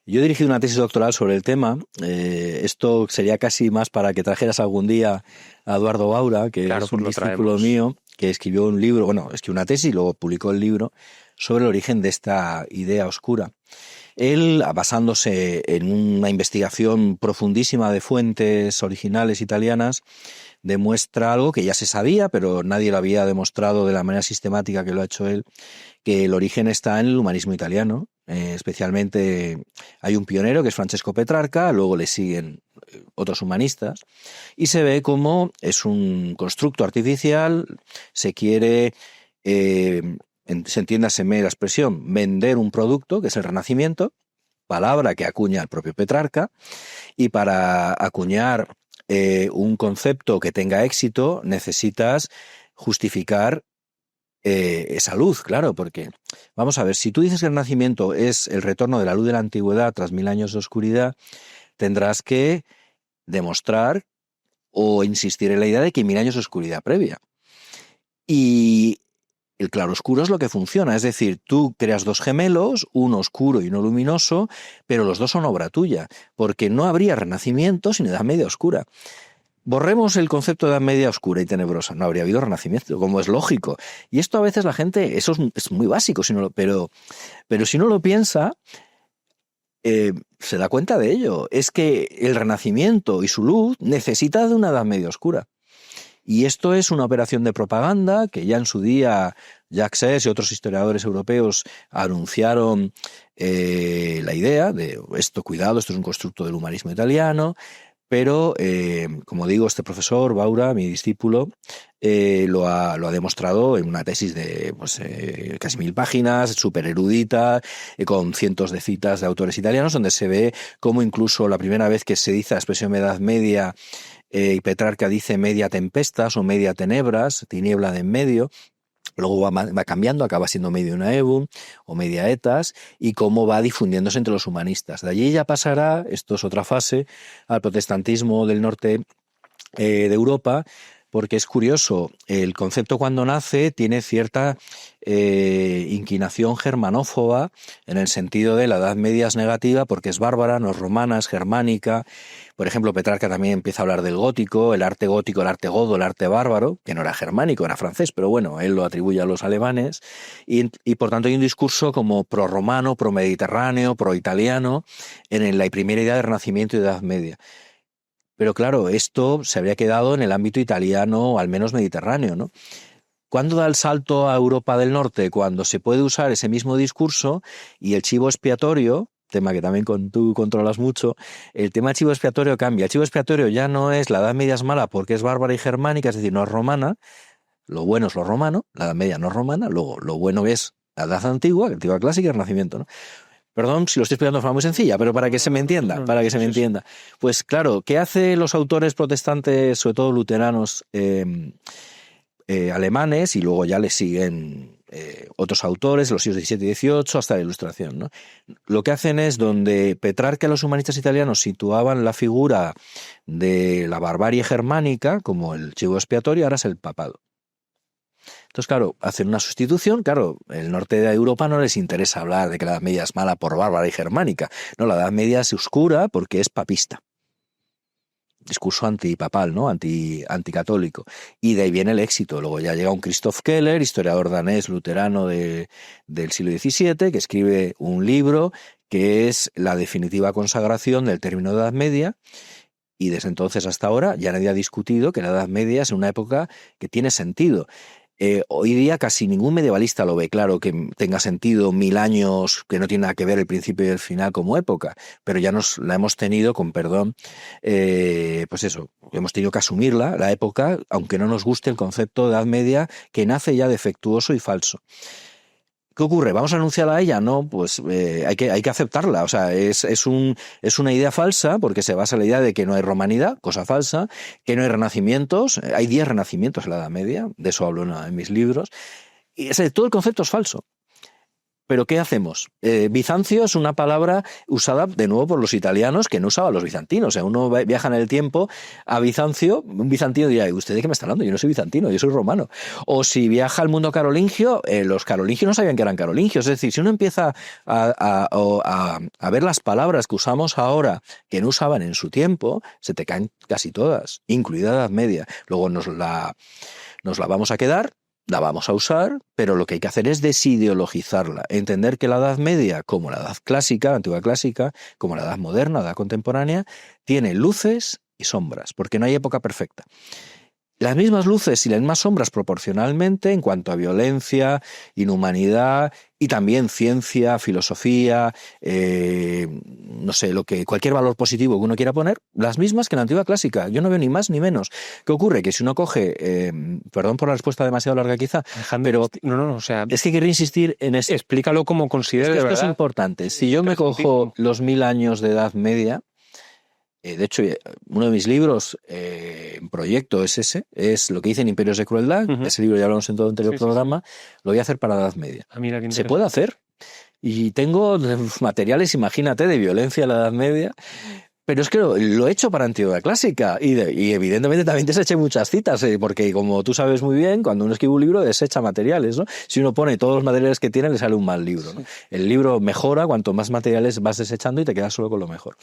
Yo he dirigido una tesis doctoral sobre el tema. Esto sería casi más para que trajeras algún día a Eduardo Baura, que claro, es un pues discípulo mío, que escribió un libro, escribió una tesis y luego publicó el libro sobre el origen de esta idea oscura. Él, basándose en una investigación profundísima de fuentes originales italianas, demuestra algo que ya se sabía, pero nadie lo había demostrado de la manera sistemática que lo ha hecho él, que el origen está en el humanismo italiano. Especialmente hay un pionero que es Francesco Petrarca, luego le siguen otros humanistas, y se ve como es un constructo artificial, se quiere, entiéndaseme la expresión, vender un producto, que es el Renacimiento, palabra que acuña el propio Petrarca, y para acuñar un concepto que tenga éxito necesitas justificar esa luz, claro, porque vamos a ver, si tú dices que el Renacimiento es el retorno de la luz de la antigüedad tras 1000 años de oscuridad, tendrás que demostrar o insistir en la idea de que hay 1000 años de oscuridad previa. Y el claroscuro es lo que funciona, es decir, tú creas dos gemelos, uno oscuro y uno luminoso, pero los dos son obra tuya, porque no habría renacimiento sin Edad Media oscura. Borremos el concepto de Edad Media oscura y tenebrosa, no habría habido renacimiento, como es lógico. Y esto a veces la gente, eso es muy básico, pero si uno lo piensa, se da cuenta de ello. Es que el renacimiento y su luz necesita de una Edad Media oscura. Y esto es una operación de propaganda que ya en su día Jacques Seix y otros historiadores europeos anunciaron la idea de esto, cuidado, esto es un constructo del humanismo italiano. Pero, como digo, este profesor, Baura, mi discípulo, lo ha demostrado en una tesis de casi 1000 páginas, súper erudita, con cientos de citas de autores italianos, donde se ve cómo incluso la primera vez que se dice la expresión Edad Media, Petrarca dice media tempestas o media tenebras, tiniebla de en medio. Luego va cambiando, acaba siendo medio una Evum o media Etas, y cómo va difundiéndose entre los humanistas. De allí ya pasará, esto es otra fase, al protestantismo del norte de Europa, porque es curioso, el concepto cuando nace tiene cierta inclinación germanófoba, en el sentido de la Edad Media es negativa porque es bárbara, no es romana, es germánica. Por ejemplo, Petrarca también empieza a hablar del gótico, el arte godo, el arte bárbaro, que no era germánico, era francés, pero bueno, él lo atribuye a los alemanes, y por tanto hay un discurso como pro-romano, pro-mediterráneo, pro-italiano, en la primera idea de Renacimiento y de Edad Media. Pero claro, esto se habría quedado en el ámbito italiano, o al menos mediterráneo, ¿no? ¿Cuándo da el salto a Europa del Norte? Cuando se puede usar ese mismo discurso y el chivo expiatorio, tema que también tú controlas mucho, el tema del chivo expiatorio cambia. El chivo expiatorio ya no es la Edad Media es mala porque es bárbara y germánica, es decir, no es romana. Lo bueno es lo romano, la Edad Media no es romana, luego lo bueno es la Edad Antigua, la Antigua Clásica y el Renacimiento, ¿no? Perdón si lo estoy explicando de forma muy sencilla, pero para que se me entienda, Pues claro, ¿qué hacen los autores protestantes, sobre todo luteranos, alemanes, y luego ya le siguen otros autores, los siglos XVII y XVIII, hasta la Ilustración, ¿no? Lo que hacen es, donde Petrarca y los humanistas italianos situaban la figura de la barbarie germánica como el chivo expiatorio, ahora es el papado. Entonces, claro, hacen una sustitución. Claro, el norte de Europa no les interesa hablar de que la Edad Media es mala por bárbara y germánica. No, la Edad Media es oscura porque es papista. Discurso antipapal, ¿no? Anticatólico. Y de ahí viene el éxito. Luego ya llega un Christoph Keller, historiador danés luterano del siglo XVII, que escribe un libro que es la definitiva consagración del término de Edad Media. Y desde entonces hasta ahora ya nadie ha discutido que la Edad Media es una época que tiene sentido. Hoy día casi ningún medievalista lo ve claro que tenga sentido 1000 años, que no tiene nada que ver el principio y el final como época, pero ya la hemos tenido, con perdón, pues eso, hemos tenido que asumirla, la época, aunque no nos guste el concepto de Edad Media, que nace ya defectuoso y falso. ¿Qué ocurre? ¿Vamos a anunciarla a ella? No, pues hay que aceptarla. O sea, es una idea falsa, porque se basa en la idea de que no hay romanidad, cosa falsa, que no hay renacimientos. Hay 10 renacimientos en la Edad Media, de eso hablo en mis libros. Y todo el concepto es falso. ¿Pero qué hacemos? Bizancio es una palabra usada de nuevo por los italianos, que no usaban los bizantinos. O sea, uno viaja en el tiempo a Bizancio, un bizantino dirá, ¿usted de qué me está hablando? Yo no soy bizantino, yo soy romano. O si viaja al mundo carolingio, los carolingios no sabían que eran carolingios. Es decir, si uno empieza a ver las palabras que usamos ahora, que no usaban en su tiempo, se te caen casi todas, incluida la Edad Media. Luego nos la vamos a quedar, la vamos a usar, pero lo que hay que hacer es desideologizarla, entender que la Edad Media, como la Edad Clásica, la Antigua Clásica, como la Edad Moderna, la Edad Contemporánea, tiene luces y sombras, porque no hay época perfecta. Las mismas luces y las mismas sombras proporcionalmente en cuanto a violencia, inhumanidad y también ciencia, filosofía, no sé, cualquier valor positivo que uno quiera poner, las mismas que en la Antigua Clásica. Yo no veo ni más ni menos. ¿Qué ocurre? Que si uno coge, perdón por la respuesta demasiado larga quizá, Alejandro, pero o sea, es que quería insistir en esto. Explícalo como consideres, esto de verdad. Es importante. Si yo me cojo los 1000 años de Edad Media, de hecho, uno de mis libros en proyecto es ese, es lo que dice en Imperios de Crueldad. Ese libro ya hablamos en todo el anterior programa. Lo voy a hacer para la Edad Media. Se puede hacer. Y tengo materiales, imagínate, de violencia en la Edad Media, Pero es que lo he hecho para Antigüedad Clásica y evidentemente también deseché muchas citas, porque como tú sabes muy bien, cuando uno escribe un libro desecha materiales, ¿no? Si uno pone todos los materiales que tiene, le sale un mal libro, ¿no? Sí. El libro mejora cuanto más materiales vas desechando y te quedas solo con lo mejor.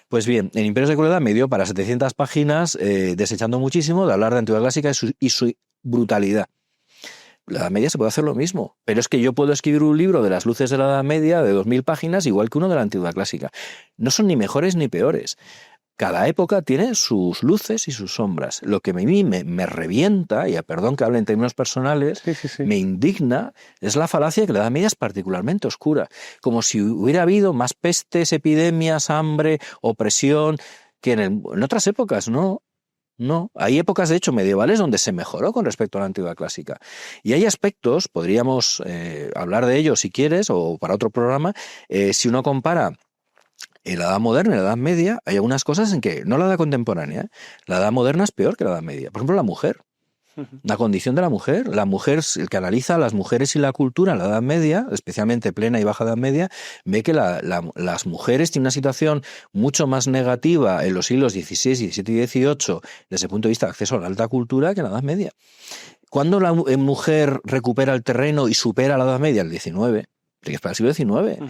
Pues bien, en Imperios de Crueldad me dio para 700 páginas, desechando muchísimo, de hablar de Antigüedad Clásica y su brutalidad. La Edad Media se puede hacer lo mismo, pero es que yo puedo escribir un libro de las luces de la Edad Media de 2000 páginas igual que uno de la Antigüedad Clásica. No son ni mejores ni peores. Cada época tiene sus luces y sus sombras. Lo que a mí me revienta, y perdón que hable en términos personales, sí. Me indigna, es la falacia de que la Edad Media es particularmente oscura. Como si hubiera habido más pestes, epidemias, hambre, opresión, que en otras épocas, ¿no? No, hay épocas de hecho medievales donde se mejoró con respecto a la Antigüedad Clásica. Y hay aspectos, podríamos hablar de ellos si quieres o para otro programa, si uno compara en la Edad Moderna y la Edad Media, hay algunas cosas en que, no la Edad Contemporánea, la Edad Moderna es peor que la Edad Media. Por ejemplo, la mujer. La condición de la mujer, el que analiza las mujeres y la cultura en la Edad Media, especialmente plena y baja Edad Media, ve que las mujeres tienen una situación mucho más negativa en los siglos XVI, XVII y XVIII desde el punto de vista de acceso a la alta cultura que en la Edad Media. ¿Cuándo la mujer recupera el terreno y supera la Edad Media? El XIX. Que es para el siglo XIX.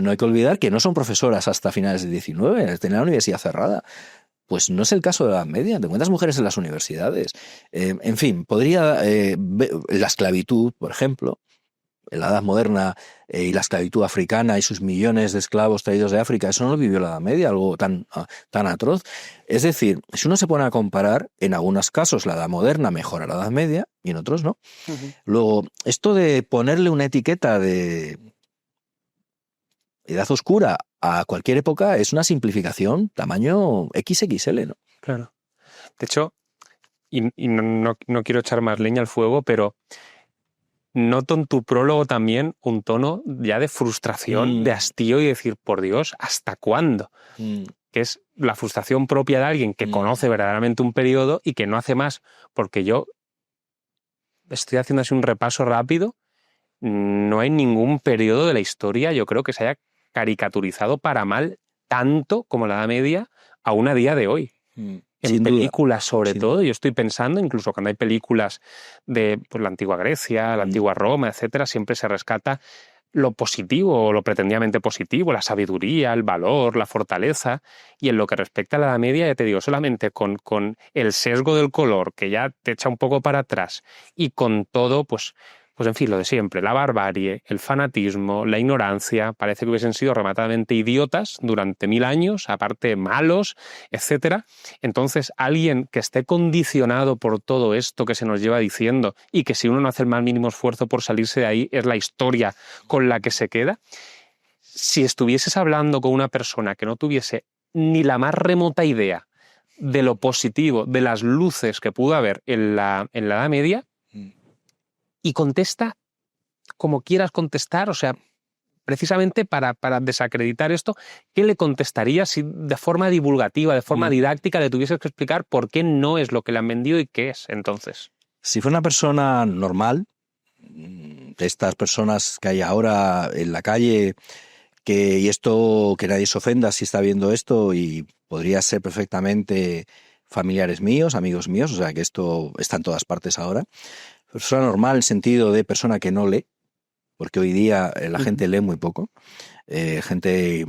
No hay que olvidar que no son profesoras hasta finales del XIX, tienen la universidad cerrada. Pues no es el caso de la Edad Media. Te encuentras mujeres en las universidades. En fin, podría... la esclavitud, por ejemplo, en la Edad Moderna y la esclavitud africana y sus millones de esclavos traídos de África, eso no lo vivió la Edad Media, algo tan atroz. Es decir, si uno se pone a comparar, en algunos casos la Edad Moderna mejora la Edad Media y en otros no. Luego, esto de ponerle una etiqueta de edad oscura a cualquier época es una simplificación tamaño XXL, ¿no? Claro. De hecho, y no quiero echar más leña al fuego, pero noto en tu prólogo también un tono ya de frustración, de hastío y decir, por Dios, ¿hasta cuándo? Que es la frustración propia de alguien que conoce verdaderamente un periodo y que no hace más, porque yo estoy haciendo así un repaso rápido, no hay ningún periodo de la historia, yo creo, que se haya caricaturizado para mal tanto como la Edad Media aún a día de hoy. En películas, sobre todo, yo estoy pensando, incluso cuando hay películas de pues, la antigua Grecia, la antigua Roma, etcétera, siempre se rescata lo positivo o lo pretendidamente positivo, la sabiduría, el valor, la fortaleza. Y en lo que respecta a la Edad Media, ya te digo, solamente con el sesgo del color, que ya te echa un poco para atrás, y con todo, pues en fin, lo de siempre, la barbarie, el fanatismo, la ignorancia, parece que hubiesen sido rematadamente idiotas durante 1000 años, aparte malos, etcétera. Entonces, alguien que esté condicionado por todo esto que se nos lleva diciendo y que si uno no hace el más mínimo esfuerzo por salirse de ahí, es la historia con la que se queda. Si estuvieses hablando con una persona que no tuviese ni la más remota idea de lo positivo, de las luces que pudo haber en la Edad Media, y contesta como quieras contestar, o sea, precisamente para desacreditar esto, ¿qué le contestarías si de forma divulgativa, de forma didáctica, le tuvieses que explicar por qué no es lo que le han vendido y qué es entonces? Si fuera una persona normal, de estas personas que hay ahora en la calle, y esto, que nadie se ofenda si está viendo esto, y podría ser perfectamente familiares míos, amigos míos, o sea que esto está en todas partes ahora. Persona normal en el sentido de persona que no lee, porque hoy día la gente lee muy poco, gente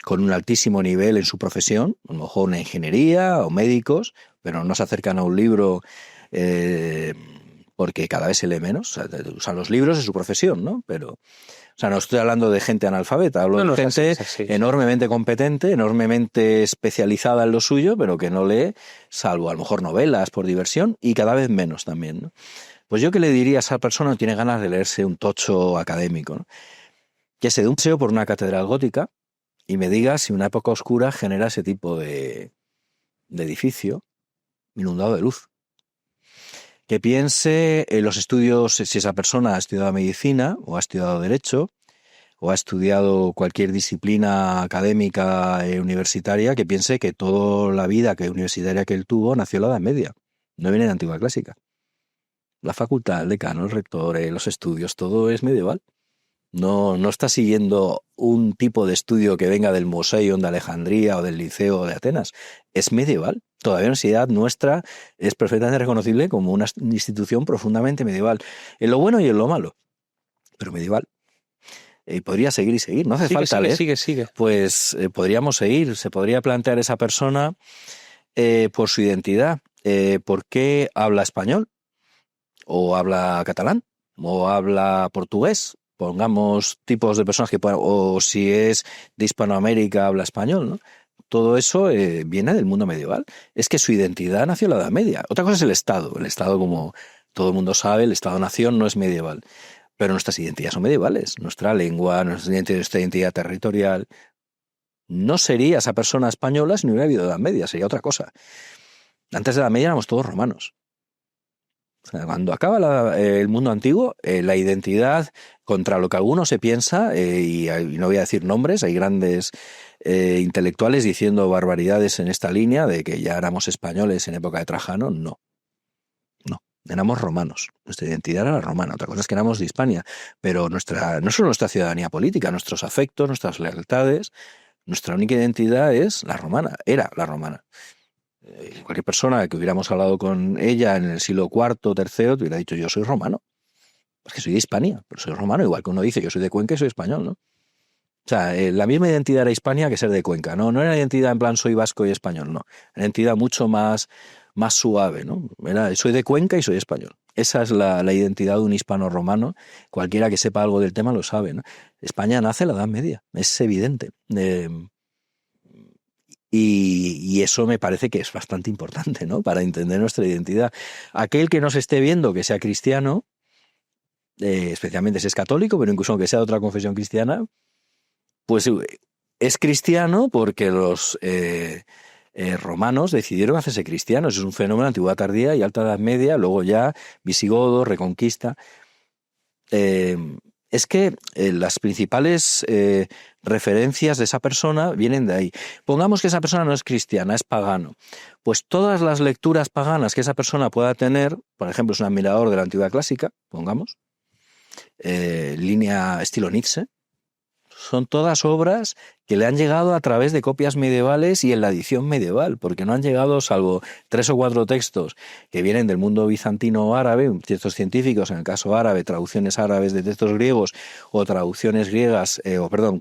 con un altísimo nivel en su profesión, a lo mejor una ingeniería o médicos, pero no se acercan a un libro porque cada vez se lee menos, o sea, usan los libros en su profesión, ¿no? Pero, o sea, no estoy hablando de gente analfabeta, hablo de gente enormemente competente, enormemente especializada en lo suyo, pero que no lee, salvo a lo mejor novelas por diversión, y cada vez menos también, ¿no? Pues yo que le diría a esa persona que tiene ganas de leerse un tocho académico, ¿no? Que se dé un paseo por una catedral gótica y me diga si una época oscura genera ese tipo de edificio inundado de luz. Que piense en los estudios, si esa persona ha estudiado medicina o ha estudiado derecho o ha estudiado cualquier disciplina académica universitaria, que piense que toda la vida universitaria que él tuvo nació en la Edad Media, no viene de Antigua Clásica. La facultad, el decano, el rector, los estudios, todo es medieval. No está siguiendo un tipo de estudio que venga del Museo de Alejandría o del Liceo de Atenas. Es medieval. Todavía la universidad nuestra es perfectamente reconocible como una institución profundamente medieval, en lo bueno y en lo malo, pero medieval. Y podría seguir y seguir, no hace falta leer. Sigue. Pues podríamos seguir, se podría plantear esa persona por su identidad. ¿Por qué habla español? ¿O habla catalán? ¿O habla portugués? Pongamos tipos de personas que puedan, o si es de Hispanoamérica, habla español, ¿no? Todo eso viene del mundo medieval. Es que su identidad nació en la Edad Media. Otra cosa es el Estado. El Estado, como todo el mundo sabe, el Estado-nación no es medieval. Pero nuestras identidades son medievales. Nuestra lengua, nuestra identidad territorial. No sería esa persona española si no hubiera habido Edad Media, sería otra cosa. Antes de la Edad Media éramos todos romanos. O sea, cuando acaba el mundo antiguo, la identidad, contra lo que alguno se piensa, y no voy a decir nombres, hay grandes intelectuales diciendo barbaridades en esta línea de que ya éramos españoles en época de Trajano. No, éramos romanos. Nuestra identidad era romana. Otra cosa es que éramos de Hispania, pero no solo nuestra ciudadanía política, nuestros afectos, nuestras lealtades, nuestra única identidad es la romana, era la romana. Cualquier persona que hubiéramos hablado con ella en el siglo IV o III te hubiera dicho yo soy romano. Es que soy de Hispania, pero soy romano, igual que uno dice yo soy de Cuenca y soy español, ¿no? O sea, la misma identidad era Hispania que ser de Cuenca, ¿no? No era identidad en plan soy vasco y español, no. Era identidad mucho más suave, ¿no? Soy de Cuenca y soy español. Esa es la identidad de un hispano-romano. Cualquiera que sepa algo del tema lo sabe, ¿no? España nace en la Edad Media, es evidente. Y eso me parece que es bastante importante, ¿no? Para entender nuestra identidad. Aquel que nos esté viendo que sea cristiano, especialmente si es católico, pero incluso aunque sea de otra confesión cristiana, pues es cristiano porque los romanos decidieron hacerse cristianos. Es un fenómeno de antigüedad tardía y alta Edad Media, luego ya visigodo, reconquista. Es que las principales referencias de esa persona vienen de ahí. Pongamos que esa persona no es cristiana, es pagano. Pues todas las lecturas paganas que esa persona pueda tener, por ejemplo, es un admirador de la antigüedad clásica, pongamos, línea estilo Nietzsche, son todas obras que le han llegado a través de copias medievales y en la edición medieval, porque no han llegado, salvo 3 o 4 textos que vienen del mundo bizantino o árabe, textos científicos, en el caso árabe, traducciones árabes de textos griegos o traducciones griegas,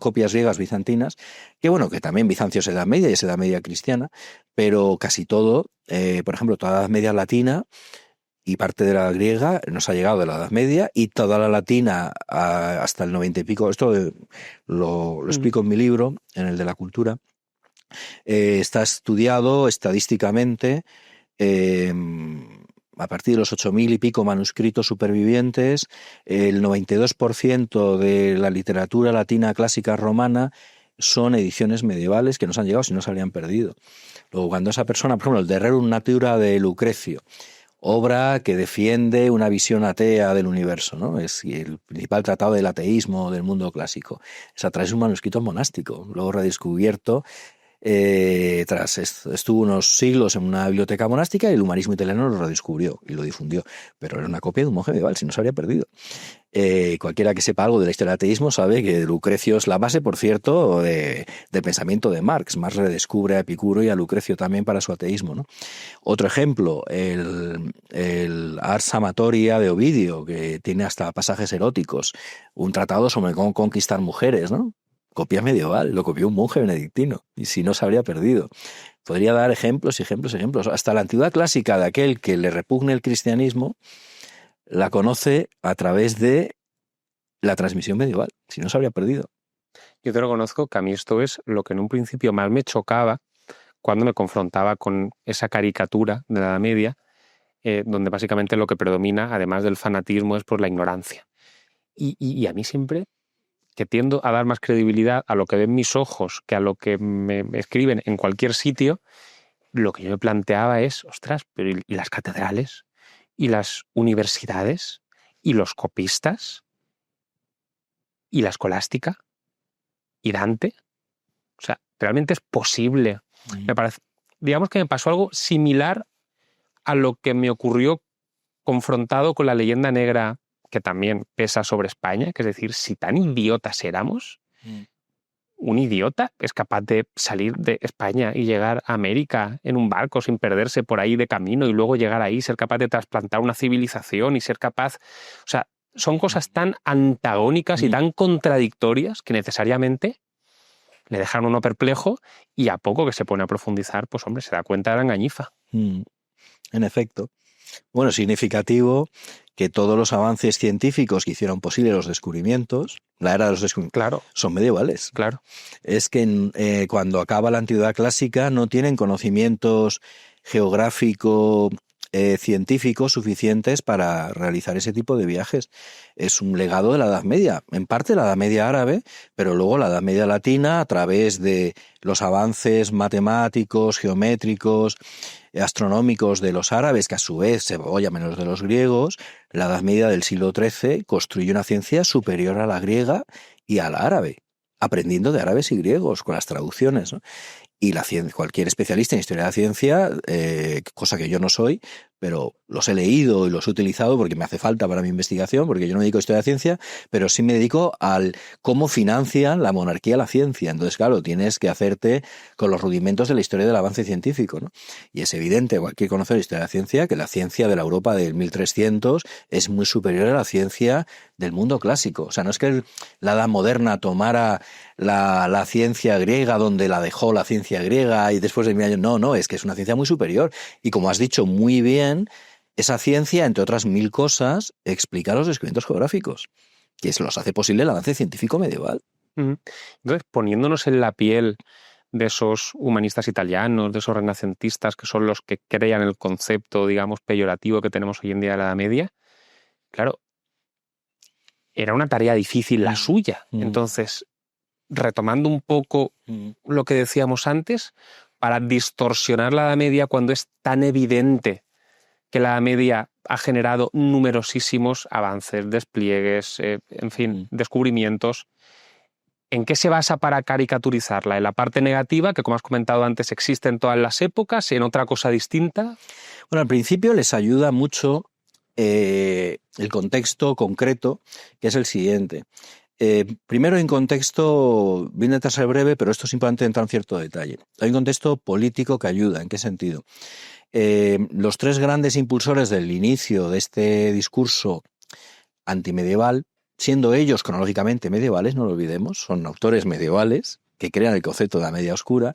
copias griegas bizantinas, que bueno, que también Bizancio es Edad Media y es Edad Media cristiana, pero casi todo, por ejemplo, toda la Edad Media latina y parte de la griega nos ha llegado de la Edad Media y toda la latina hasta el 90 y pico. Esto lo explico en mi libro, en el de la cultura. Está estudiado estadísticamente a partir de los 8.000 y pico manuscritos supervivientes. El 92% de la literatura latina clásica romana son ediciones medievales que nos han llegado si no se habrían perdido. Luego, cuando esa persona, por ejemplo, el De Rerum Natura de Lucrecio, obra que defiende una visión atea del universo, ¿no? Es el principal tratado del ateísmo del mundo clásico. Es a través de un manuscrito monástico, luego redescubierto. Estuvo unos siglos en una biblioteca monástica y el humanismo italiano lo redescubrió y lo difundió, pero era una copia de un monje medieval, si no se habría perdido. Cualquiera que sepa algo de la historia del ateísmo sabe que Lucrecio es la base, por cierto, del pensamiento de Marx. Marx redescubre a Epicuro y a Lucrecio también para su ateísmo, ¿no? Otro ejemplo, el Ars Amatoria de Ovidio, que tiene hasta pasajes eróticos, un tratado sobre cómo conquistar mujeres, ¿no? Copia medieval, lo copió un monje benedictino, y si no se habría perdido. Podría dar ejemplos. Hasta la antigüedad clásica de aquel que le repugne el cristianismo, la conoce a través de la transmisión medieval, si no se habría perdido. Yo te reconozco que a mí esto es lo que en un principio más me chocaba cuando me confrontaba con esa caricatura de la Edad Media, donde básicamente lo que predomina, además del fanatismo, es por la ignorancia. Y a mí siempre, que tiendo a dar más credibilidad a lo que ven mis ojos que a lo que me escriben en cualquier sitio, lo que yo me planteaba es, ostras, pero ¿y las catedrales? ¿Y las universidades? ¿Y los copistas? ¿Y la escolástica? ¿Y Dante? O sea, ¿realmente es posible? Me parece, digamos que me pasó algo similar a lo que me ocurrió confrontado con la leyenda negra que también pesa sobre España, que es decir, si tan idiotas éramos, un idiota es capaz de salir de España y llegar a América en un barco sin perderse por ahí de camino y luego llegar ahí, ser capaz de trasplantar una civilización y ser capaz... O sea, son cosas tan antagónicas y tan contradictorias que necesariamente le dejan a uno perplejo y a poco que se pone a profundizar, pues hombre, se da cuenta de la engañifa. En efecto. Bueno, significativo que todos los avances científicos que hicieron posible los descubrimientos, la era de los descubrimientos, Claro. son medievales. Claro. Es que cuando acaba la antigüedad clásica no tienen conocimientos geográficos, científicos suficientes para realizar ese tipo de viajes. Es un legado de la Edad Media, en parte la Edad Media árabe, pero luego la Edad Media latina a través de los avances matemáticos, geométricos, astronómicos de los árabes, que a su vez se apoyan en los de los griegos. La Edad Media del siglo XIII construye una ciencia superior a la griega y a la árabe, aprendiendo de árabes y griegos con las traducciones, ¿no? Y la ciencia, cualquier especialista en historia de la ciencia, cosa que yo no soy, pero los he leído y los he utilizado porque me hace falta para mi investigación, porque yo no me dedico a historia de la ciencia, pero sí me dedico al cómo financian la monarquía la ciencia. Entonces, claro, tienes que hacerte con los rudimentos de la historia del avance científico, ¿no? Y es evidente, cualquier conocedor de historia de la ciencia, que la ciencia de la Europa del 1300 es muy superior a la ciencia del mundo clásico. O sea, no es que la Edad Moderna tomara la ciencia griega donde la dejó la ciencia griega y después de 1000 años. No, es que es una ciencia muy superior. Y como has dicho muy bien, esa ciencia, entre otras 1000 cosas, explica los descubrimientos geográficos, que se los hace posible el avance científico medieval. Entonces, poniéndonos en la piel de esos humanistas italianos, de esos renacentistas que son los que crean el concepto, digamos, peyorativo que tenemos hoy en día de la Edad Media, claro, era una tarea difícil la suya. Entonces, retomando un poco lo que decíamos antes, para distorsionar la Edad Media cuando es tan evidente que la Edad Media ha generado numerosísimos avances, despliegues, en fin, descubrimientos. ¿En qué se basa para caricaturizarla? ¿En la parte negativa, que como has comentado antes existe en todas las épocas, en otra cosa distinta? Bueno, al principio les ayuda mucho el contexto concreto, que es el siguiente. Primero, en contexto, voy a intentar ser breve, pero esto es importante entrar en cierto detalle. Hay un contexto político que ayuda. ¿En qué sentido? Los tres grandes impulsores del inicio de este discurso antimedieval, siendo ellos cronológicamente medievales, no lo olvidemos, son autores medievales que crean el concepto de la media oscura,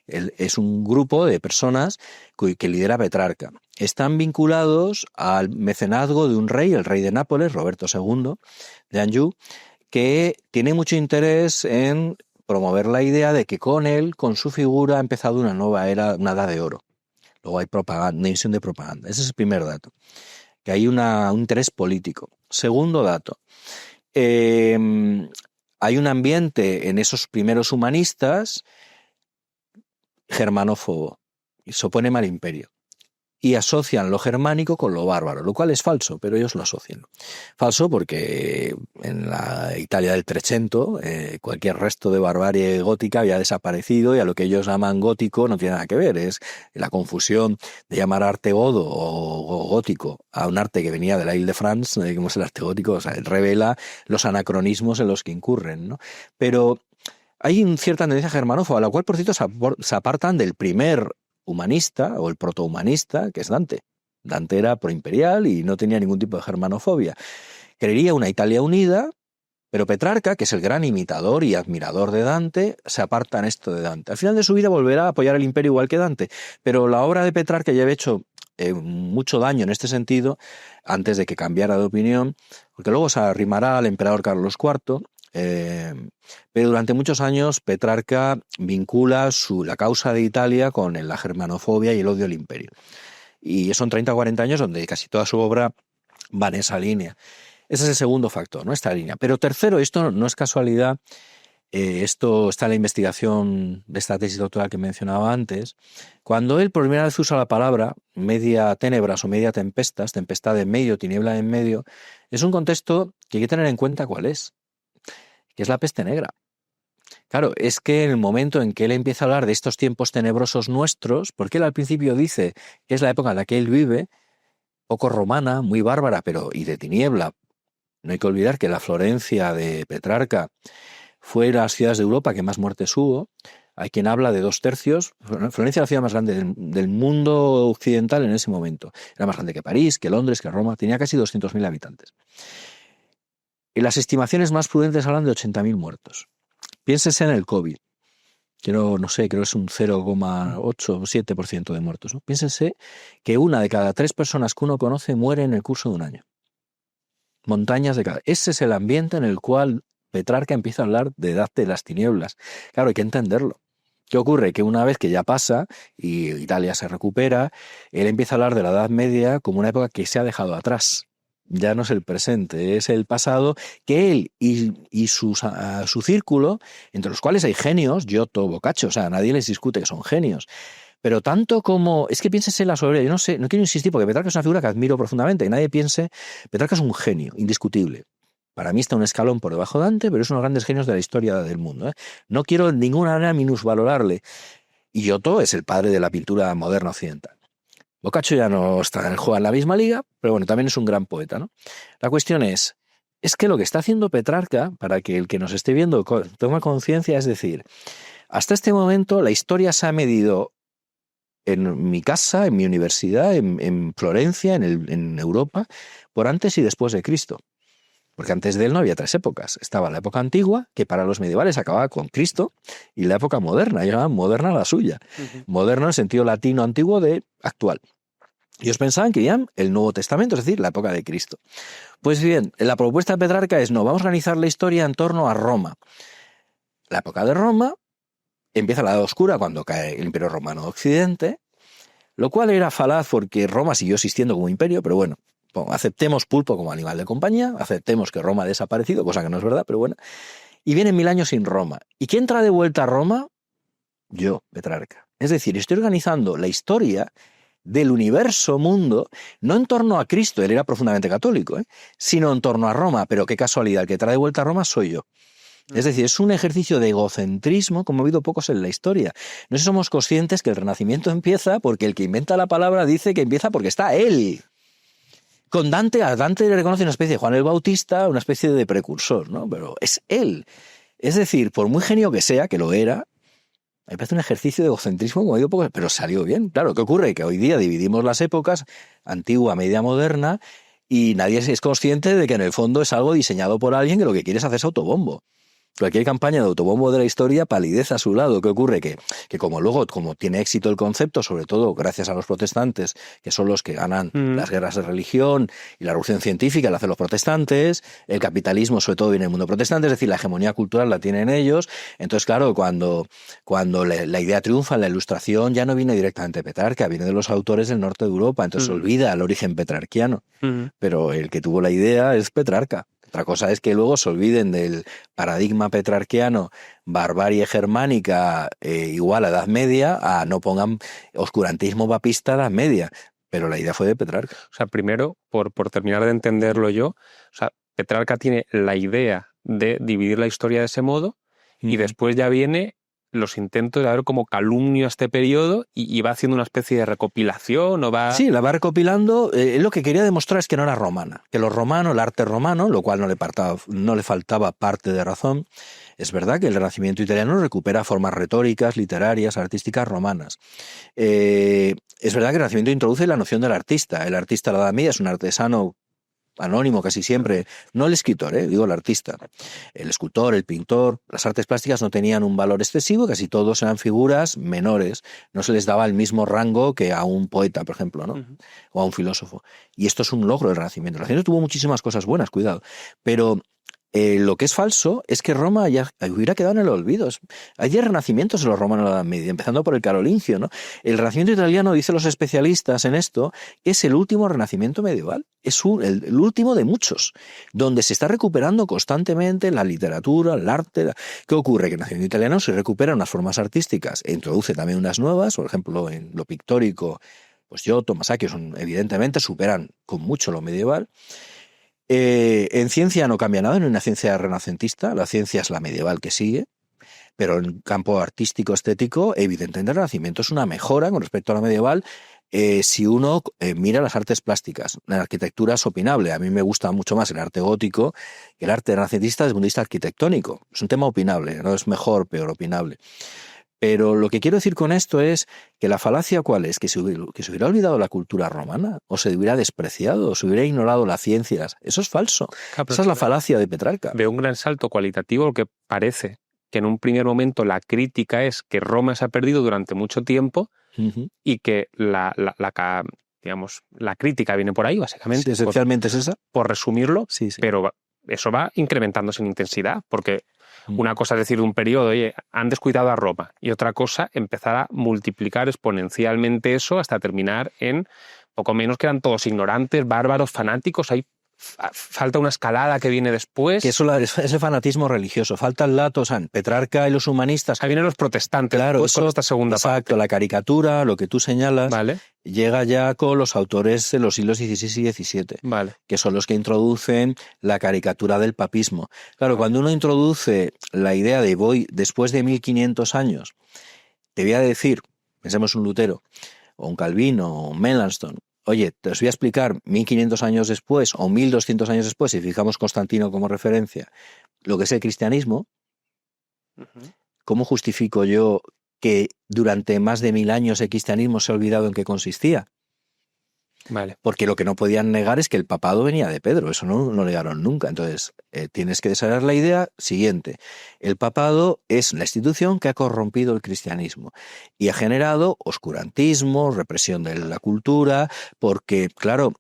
es un grupo de personas que lidera Petrarca. Están vinculados al mecenazgo de un rey, el rey de Nápoles, Roberto II de Anjou, que tiene mucho interés en promover la idea de que con él, con su figura, ha empezado una nueva era, una edad de oro. Luego hay propaganda, una división de propaganda. Ese es el primer dato, que hay un interés político. Segundo dato, hay un ambiente en esos primeros humanistas germanófobo, y se oponen al imperio. Y asocian lo germánico con lo bárbaro, lo cual es falso, pero ellos lo asocian. Falso porque en la Italia del Trecento cualquier resto de barbarie gótica había desaparecido y a lo que ellos llaman gótico no tiene nada que ver. Es la confusión de llamar arte godo o gótico a un arte que venía de la Île-de-France, como es el arte gótico, o sea, revela los anacronismos en los que incurren, ¿no? Pero hay una cierta tendencia germanófoba, a la cual, por cierto, se apartan del primer humanista o el protohumanista, que es Dante. Dante era proimperial y no tenía ningún tipo de germanofobia. Creería una Italia unida, pero Petrarca, que es el gran imitador y admirador de Dante, se aparta en esto de Dante. Al final de su vida volverá a apoyar el imperio igual que Dante, pero la obra de Petrarca ya había hecho mucho daño en este sentido antes de que cambiara de opinión, porque luego se arrimará al emperador Carlos IV. Pero durante muchos años Petrarca vincula la causa de Italia con la germanofobia y el odio al imperio. Y son 30 o 40 años donde casi toda su obra va en esa línea. Ese es el segundo factor, ¿no? Esta línea. Pero tercero, esto no es casualidad, esto está en la investigación de esta tesis doctoral que mencionaba antes. Cuando él por primera vez usa la palabra media tenebras o media tempestas, tempestad en medio, tiniebla en medio, es un contexto que hay que tener en cuenta cuál es, que es la peste negra. Claro, es que en el momento en que él empieza a hablar de estos tiempos tenebrosos nuestros, porque él al principio dice que es la época en la que él vive, poco romana, muy bárbara, pero y de tiniebla, No hay que olvidar que la Florencia de Petrarca fue las ciudades de Europa que más muertes hubo. Hay quien habla de 2/3. Florencia era la ciudad más grande del mundo occidental en ese momento. Era más grande que París, que Londres, que Roma. Tenía casi 200.000 habitantes. Y las estimaciones más prudentes hablan de 80.000 muertos. Piénsese en el COVID. Creo que es un 0,8 o 7% de muertos, ¿no? Piénsense que 1 de cada 3 personas que uno conoce muere en el curso de un año. Montañas de cada... Ese es el ambiente en el cual Petrarca empieza a hablar de edad de las tinieblas. Claro, hay que entenderlo. ¿Qué ocurre? Que una vez que ya pasa y Italia se recupera, él empieza a hablar de la Edad Media como una época que se ha dejado atrás. Ya no es el presente, es el pasado, que él y su círculo, entre los cuales hay genios, Giotto, Boccaccio, o sea, nadie les discute que son genios. Pero tanto como... Es que piénsese en la soberbia. Yo no sé, no quiero insistir, porque Petrarca es una figura que admiro profundamente, que nadie piense... Petrarca es un genio, indiscutible. Para mí está un escalón por debajo de Dante, pero es uno de los grandes genios de la historia del mundo, ¿eh? No quiero de ninguna manera minusvalorarle. Y Giotto es el padre de la pintura moderna occidental. Boccaccio ya no juega en la misma liga, pero bueno, también es un gran poeta, ¿no? La cuestión es que lo que está haciendo Petrarca, para que el que nos esté viendo tome conciencia, es decir, hasta este momento la historia se ha medido en mi casa, en mi universidad, en Florencia, en Europa, por antes y después de Cristo. Porque antes de él no había 3 épocas. Estaba la época antigua, que para los medievales acababa con Cristo, y la época moderna, llamaban moderna la suya. Moderno en el sentido latino antiguo de actual. Ellos pensaban que ya el Nuevo Testamento, es decir, la época de Cristo. Pues bien, la propuesta de Petrarca es, no, vamos a organizar la historia en torno a Roma. La época de Roma, empieza la Edad Oscura cuando cae el Imperio Romano de Occidente, lo cual era falaz porque Roma siguió existiendo como imperio, pero bueno, aceptemos pulpo como animal de compañía, aceptemos que Roma ha desaparecido, cosa que no es verdad, pero bueno, y vienen 1000 años sin Roma. ¿Y quién trae de vuelta a Roma? Yo, Petrarca. Es decir, estoy organizando la historia del universo mundo, no en torno a Cristo, él era profundamente católico, sino en torno a Roma, pero qué casualidad, el que trae de vuelta a Roma soy yo. Es decir, es un ejercicio de egocentrismo como ha habido pocos en la historia. No sé si somos conscientes que el Renacimiento empieza porque el que inventa la palabra dice que empieza porque está él. Con Dante, a Dante le reconoce una especie de Juan el Bautista, una especie de precursor, ¿no? Pero es él. Es decir, por muy genio que sea, que lo era, me parece un ejercicio de egocentrismo como digo poco, pero salió bien. Claro, ¿qué ocurre? Que hoy día dividimos las épocas, antigua, media, moderna, y nadie es consciente de que en el fondo es algo diseñado por alguien que lo que quiere es hacerse autobombo. Cualquier campaña de autobombo de la historia palidece a su lado. ¿Qué ocurre? Que como luego, como tiene éxito el concepto, sobre todo gracias a los protestantes, que son los que ganan las guerras de religión y la revolución científica la hacen los protestantes, el capitalismo sobre todo viene del mundo protestante, es decir, la hegemonía cultural la tienen ellos. Entonces, claro, cuando la idea triunfa en la Ilustración, ya no viene directamente de Petrarca, viene de los autores del norte de Europa, entonces se olvida el origen petrarquiano. Pero el que tuvo la idea es Petrarca. Otra cosa es que luego se olviden del paradigma petrarquiano, barbarie germánica igual a Edad Media, a no pongan oscurantismo papista a Edad Media. Pero la idea fue de Petrarca. O sea, primero, por terminar de entenderlo yo, o sea, Petrarca tiene la idea de dividir la historia de ese modo y después ya viene los intentos de ver como calumnio a este periodo y va haciendo una especie de recopilación o va... Sí, la va recopilando. Lo que quería demostrar es que no era romana, que los romanos, el arte romano, lo cual no le faltaba parte de razón. Es verdad que el Renacimiento italiano recupera formas retóricas, literarias, artísticas romanas. Es verdad que el Renacimiento introduce la noción del artista. El artista de la Edad Media es un artesano anónimo casi siempre, no el escritor, digo el artista. El escultor, el pintor, las artes plásticas no tenían un valor excesivo, casi todos eran figuras menores, no se les daba el mismo rango que a un poeta, por ejemplo, ¿no? O a un filósofo. Y esto es un logro del Renacimiento. El Renacimiento tuvo muchísimas cosas buenas, cuidado, pero lo que es falso es que Roma ya hubiera quedado en el olvido. Hay 10 renacimientos en los romanos de la Edad Media, empezando por el carolingio, ¿no? El Renacimiento italiano, dicen los especialistas en esto, es el último renacimiento medieval. Es el último de muchos, donde se está recuperando constantemente la literatura, el arte. ¿Qué ocurre? Que el Renacimiento italiano se recupera unas formas artísticas e introduce también unas nuevas, por ejemplo, en lo pictórico, pues Giotto, Masaccio, evidentemente superan con mucho lo medieval. En ciencia no cambia nada, no hay una ciencia renacentista, la ciencia es la medieval que sigue, pero en campo artístico, estético, evidentemente el Renacimiento es una mejora con respecto a la medieval Si uno mira las artes plásticas, la arquitectura es opinable. A mí me gusta mucho más el arte gótico que el arte renacentista desde el punto de vista arquitectónico. Es un tema opinable, no es mejor, peor, opinable. Pero lo que quiero decir con esto es que la falacia, ¿cuál es? Que se hubiera olvidado la cultura romana, o se hubiera despreciado, o se hubiera ignorado las ciencias. Eso es falso. Claro, Esa es la falacia de Petrarca. Veo un gran salto cualitativo, lo que parece que en un primer momento la crítica es que Roma se ha perdido durante mucho tiempo y que digamos, la crítica viene por ahí, básicamente. Sí, esencialmente es esa. Por resumirlo, sí. Pero eso va incrementándose en intensidad, porque una cosa es decir de un periodo, oye, han descuidado a Roma, y otra cosa, empezar a multiplicar exponencialmente eso hasta terminar en poco menos que eran todos ignorantes, bárbaros, fanáticos. Hay falta una escalada que viene después. Que eso, ese fanatismo religioso, falta el dato, o sea, Petrarca y los humanistas. Ahí vienen los protestantes, claro, con esta segunda exacto, parte. La caricatura, lo que tú señalas, vale, llega ya con los autores de los siglos XVI y XVII, vale, que son los que introducen la caricatura del papismo. Claro, cuando uno introduce la idea de voy después de 1500 años, te voy a decir, pensemos un Lutero, o un Calvino, o un Melanchthon, oye, te os voy a explicar 1500 años después o 1200 años después, si fijamos Constantino como referencia, lo que es el cristianismo. ¿Cómo justifico yo que durante más de 1000 años el cristianismo se ha olvidado en qué consistía? Vale. Porque lo que no podían negar es que el papado venía de Pedro, eso no negaron nunca. Entonces, tienes que desarrollar la idea siguiente. El papado es la institución que ha corrompido el cristianismo y ha generado oscurantismo, represión de la cultura, porque, claro,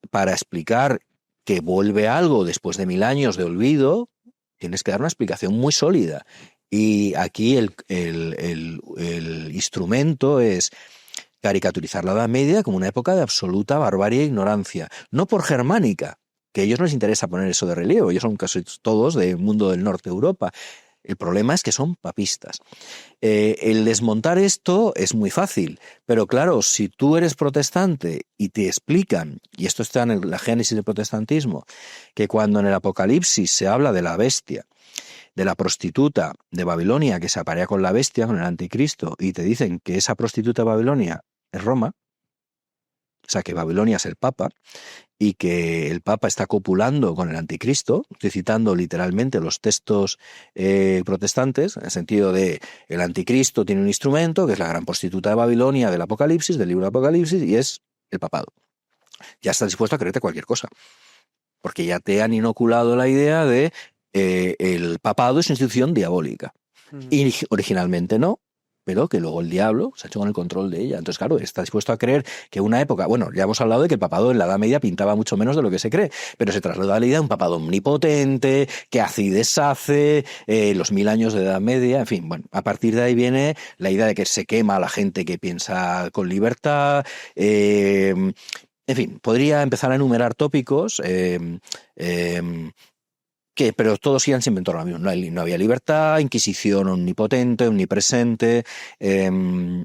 para explicar que vuelve algo después de 1000 años de olvido, tienes que dar una explicación muy sólida. Y aquí el instrumento es caricaturizar la Edad Media como una época de absoluta barbarie e ignorancia. No por germánica, que a ellos no les interesa poner eso de relieve, ellos son casi todos del mundo del norte de Europa. El problema es que son papistas. El desmontar esto es muy fácil, pero claro, si tú eres protestante y te explican, y esto está en la génesis del protestantismo, que cuando en el Apocalipsis se habla de la bestia, de la prostituta de Babilonia que se aparea con la bestia, con el anticristo, y te dicen que esa prostituta de Babilonia es Roma, o sea que Babilonia es el Papa, y que el Papa está copulando con el anticristo, estoy citando literalmente los textos protestantes, en el sentido de el anticristo tiene un instrumento, que es la gran prostituta de Babilonia del Apocalipsis, del libro de Apocalipsis, y es el papado. Ya estás dispuesto a creerte cualquier cosa, porque ya te han inoculado la idea de el papado es una institución diabólica. Y originalmente no, pero que luego el diablo se ha hecho con el control de ella. Entonces, claro, está dispuesto a creer que una época... Bueno, ya hemos hablado de que el papado en la Edad Media pintaba mucho menos de lo que se cree, pero se traslada a la idea de un papado omnipotente, que hace y deshace, los 1000 años de Edad Media, en fin, bueno, a partir de ahí viene la idea de que se quema a la gente que piensa con libertad... en fin, podría empezar a enumerar tópicos... pero todos giran siempre en torno a lo mismo. No había libertad, inquisición omnipotente, omnipresente,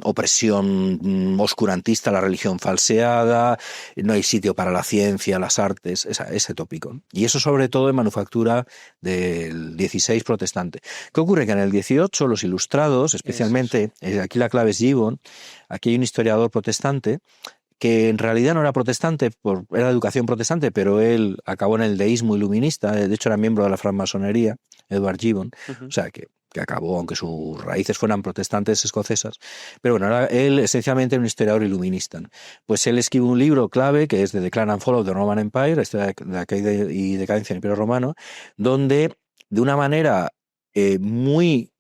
opresión oscurantista, la religión falseada, no hay sitio para la ciencia, las artes, ese tópico. Y eso sobre todo en manufactura del 16 protestante. ¿Qué ocurre? Que en el 18 los ilustrados, especialmente, aquí la clave es Gibbon, aquí hay un historiador protestante, que en realidad no era protestante, era de educación protestante, pero él acabó en el deísmo iluminista, de hecho era miembro de la francmasonería, Edward Gibbon, o sea que acabó, aunque sus raíces fueran protestantes escocesas, pero bueno, él esencialmente era un historiador iluminista. Pues él escribe un libro clave, que es The Decline and Fall of the Roman Empire, la historia de la caída y decadencia del Imperio Romano, donde de una manera muy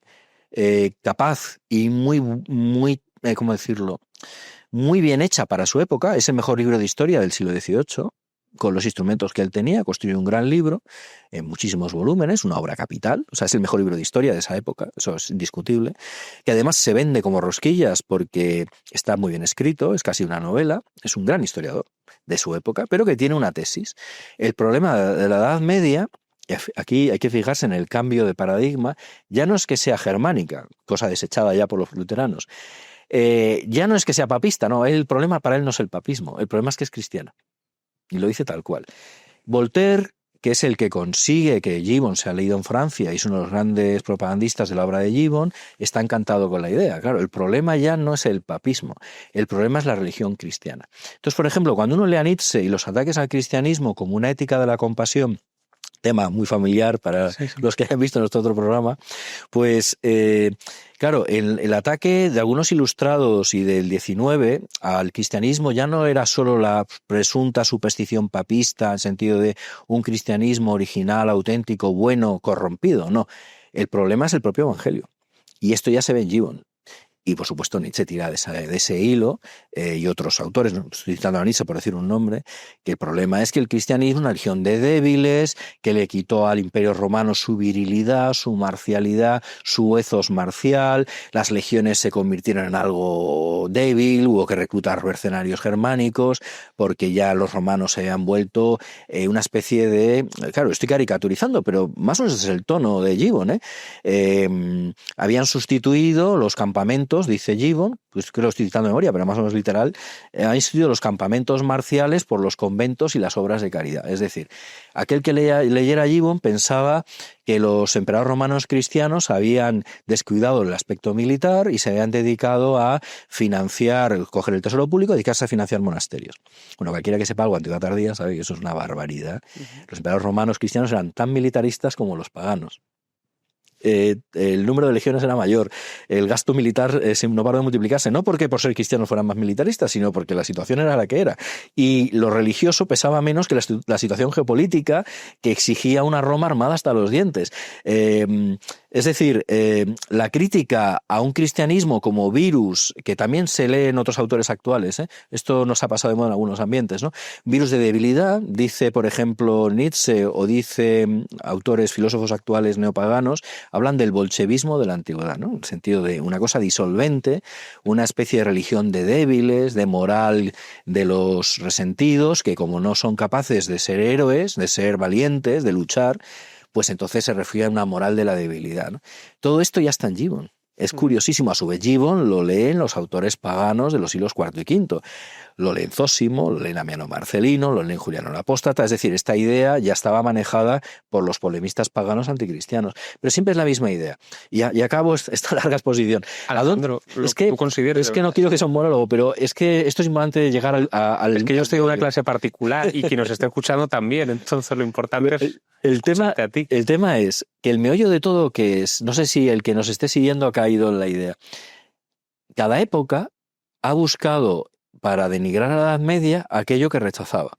capaz y muy ¿cómo decirlo?, muy bien hecha para su época, es el mejor libro de historia del siglo XVIII, con los instrumentos que él tenía, construyó un gran libro, en muchísimos volúmenes, una obra capital, o sea, es el mejor libro de historia de esa época, eso es indiscutible, que además se vende como rosquillas porque está muy bien escrito, es casi una novela, es un gran historiador de su época, pero que tiene una tesis. El problema de la Edad Media, aquí hay que fijarse en el cambio de paradigma, ya no es que sea germánica, cosa desechada ya por los luteranos, ya no es que sea papista, no, el problema para él no es el papismo, el problema es que es cristiana. Y lo dice tal cual. Voltaire que es el que consigue que Gibbon sea leído en Francia y es uno de los grandes propagandistas de la obra de Gibbon, está encantado con la idea. Claro, el problema ya no es el papismo, el problema es la religión cristiana. Entonces, por ejemplo, cuando uno lee a Nietzsche y los ataques al cristianismo como una ética de la compasión, tema muy familiar para los que hayan visto nuestro otro programa, pues claro, el ataque de algunos ilustrados y del 19 al cristianismo ya no era solo la presunta superstición papista en sentido de un cristianismo original, auténtico, bueno, corrompido, no. El problema es el propio evangelio. Y esto ya se ve en Gibbon. Y, por supuesto, Nietzsche tira de ese hilo, y otros autores, no estoy citando a Nietzsche por decir un nombre, que el problema es que el cristianismo es una religión de débiles, que le quitó al Imperio Romano su virilidad, su marcialidad, su ethos marcial, las legiones se convirtieron en algo débil, hubo que reclutar mercenarios germánicos, porque ya los romanos se habían vuelto una especie de... Claro, estoy caricaturizando, pero más o menos ese es el tono de Gibbon, habían sustituido los campamentos, dice Gibbon, pues creo que lo estoy citando de memoria, pero más o menos literal, han instituido los campamentos marciales por los conventos y las obras de caridad. Es decir, aquel que leyera Gibbon pensaba que los emperadores romanos cristianos habían descuidado el aspecto militar y se habían dedicado a financiar, coger el tesoro público y dedicarse a financiar monasterios. Bueno, cualquiera que sepa algo antigua tardía sabe que eso es una barbaridad. Los emperadores romanos cristianos eran tan militaristas como los paganos. El número de legiones era mayor, el gasto militar no paró de multiplicarse, no porque por ser cristianos fueran más militaristas, sino porque la situación era la que era. Y lo religioso pesaba menos que la situación geopolítica que exigía una Roma armada hasta los dientes. Es decir, la crítica a un cristianismo como virus, que también se lee en otros autores actuales, esto nos ha pasado de moda en algunos ambientes, ¿no? Virus de debilidad, dice, por ejemplo, Nietzsche, o dice autores, filósofos actuales neopaganos, hablan del bolchevismo de la antigüedad, ¿no? En el sentido de una cosa disolvente, una especie de religión de débiles, de moral de los resentidos, que como no son capaces de ser héroes, de ser valientes, de luchar, pues entonces se refiere a una moral de la debilidad, ¿no? Todo esto ya está en Gibbon. Es curiosísimo, a su vez Gibbon lo leen los autores paganos de los siglos IV y V. Lo leen Zósimo, lo leen Amiano Marcelino, lo leen Juliano el Apóstata, es decir, esta idea ya estaba manejada por los polemistas paganos anticristianos. Pero siempre es la misma idea. Y acabo esta larga exposición. Alejandro, es que no quiero que sea un monólogo, pero es que esto es importante de llegar al... Es que yo estoy en una clase particular y quien nos esté escuchando también, entonces lo importante es... El tema es que el meollo de todo que es, no sé si el que nos esté siguiendo ha caído en la idea. Cada época ha buscado para denigrar a la Edad Media aquello que rechazaba.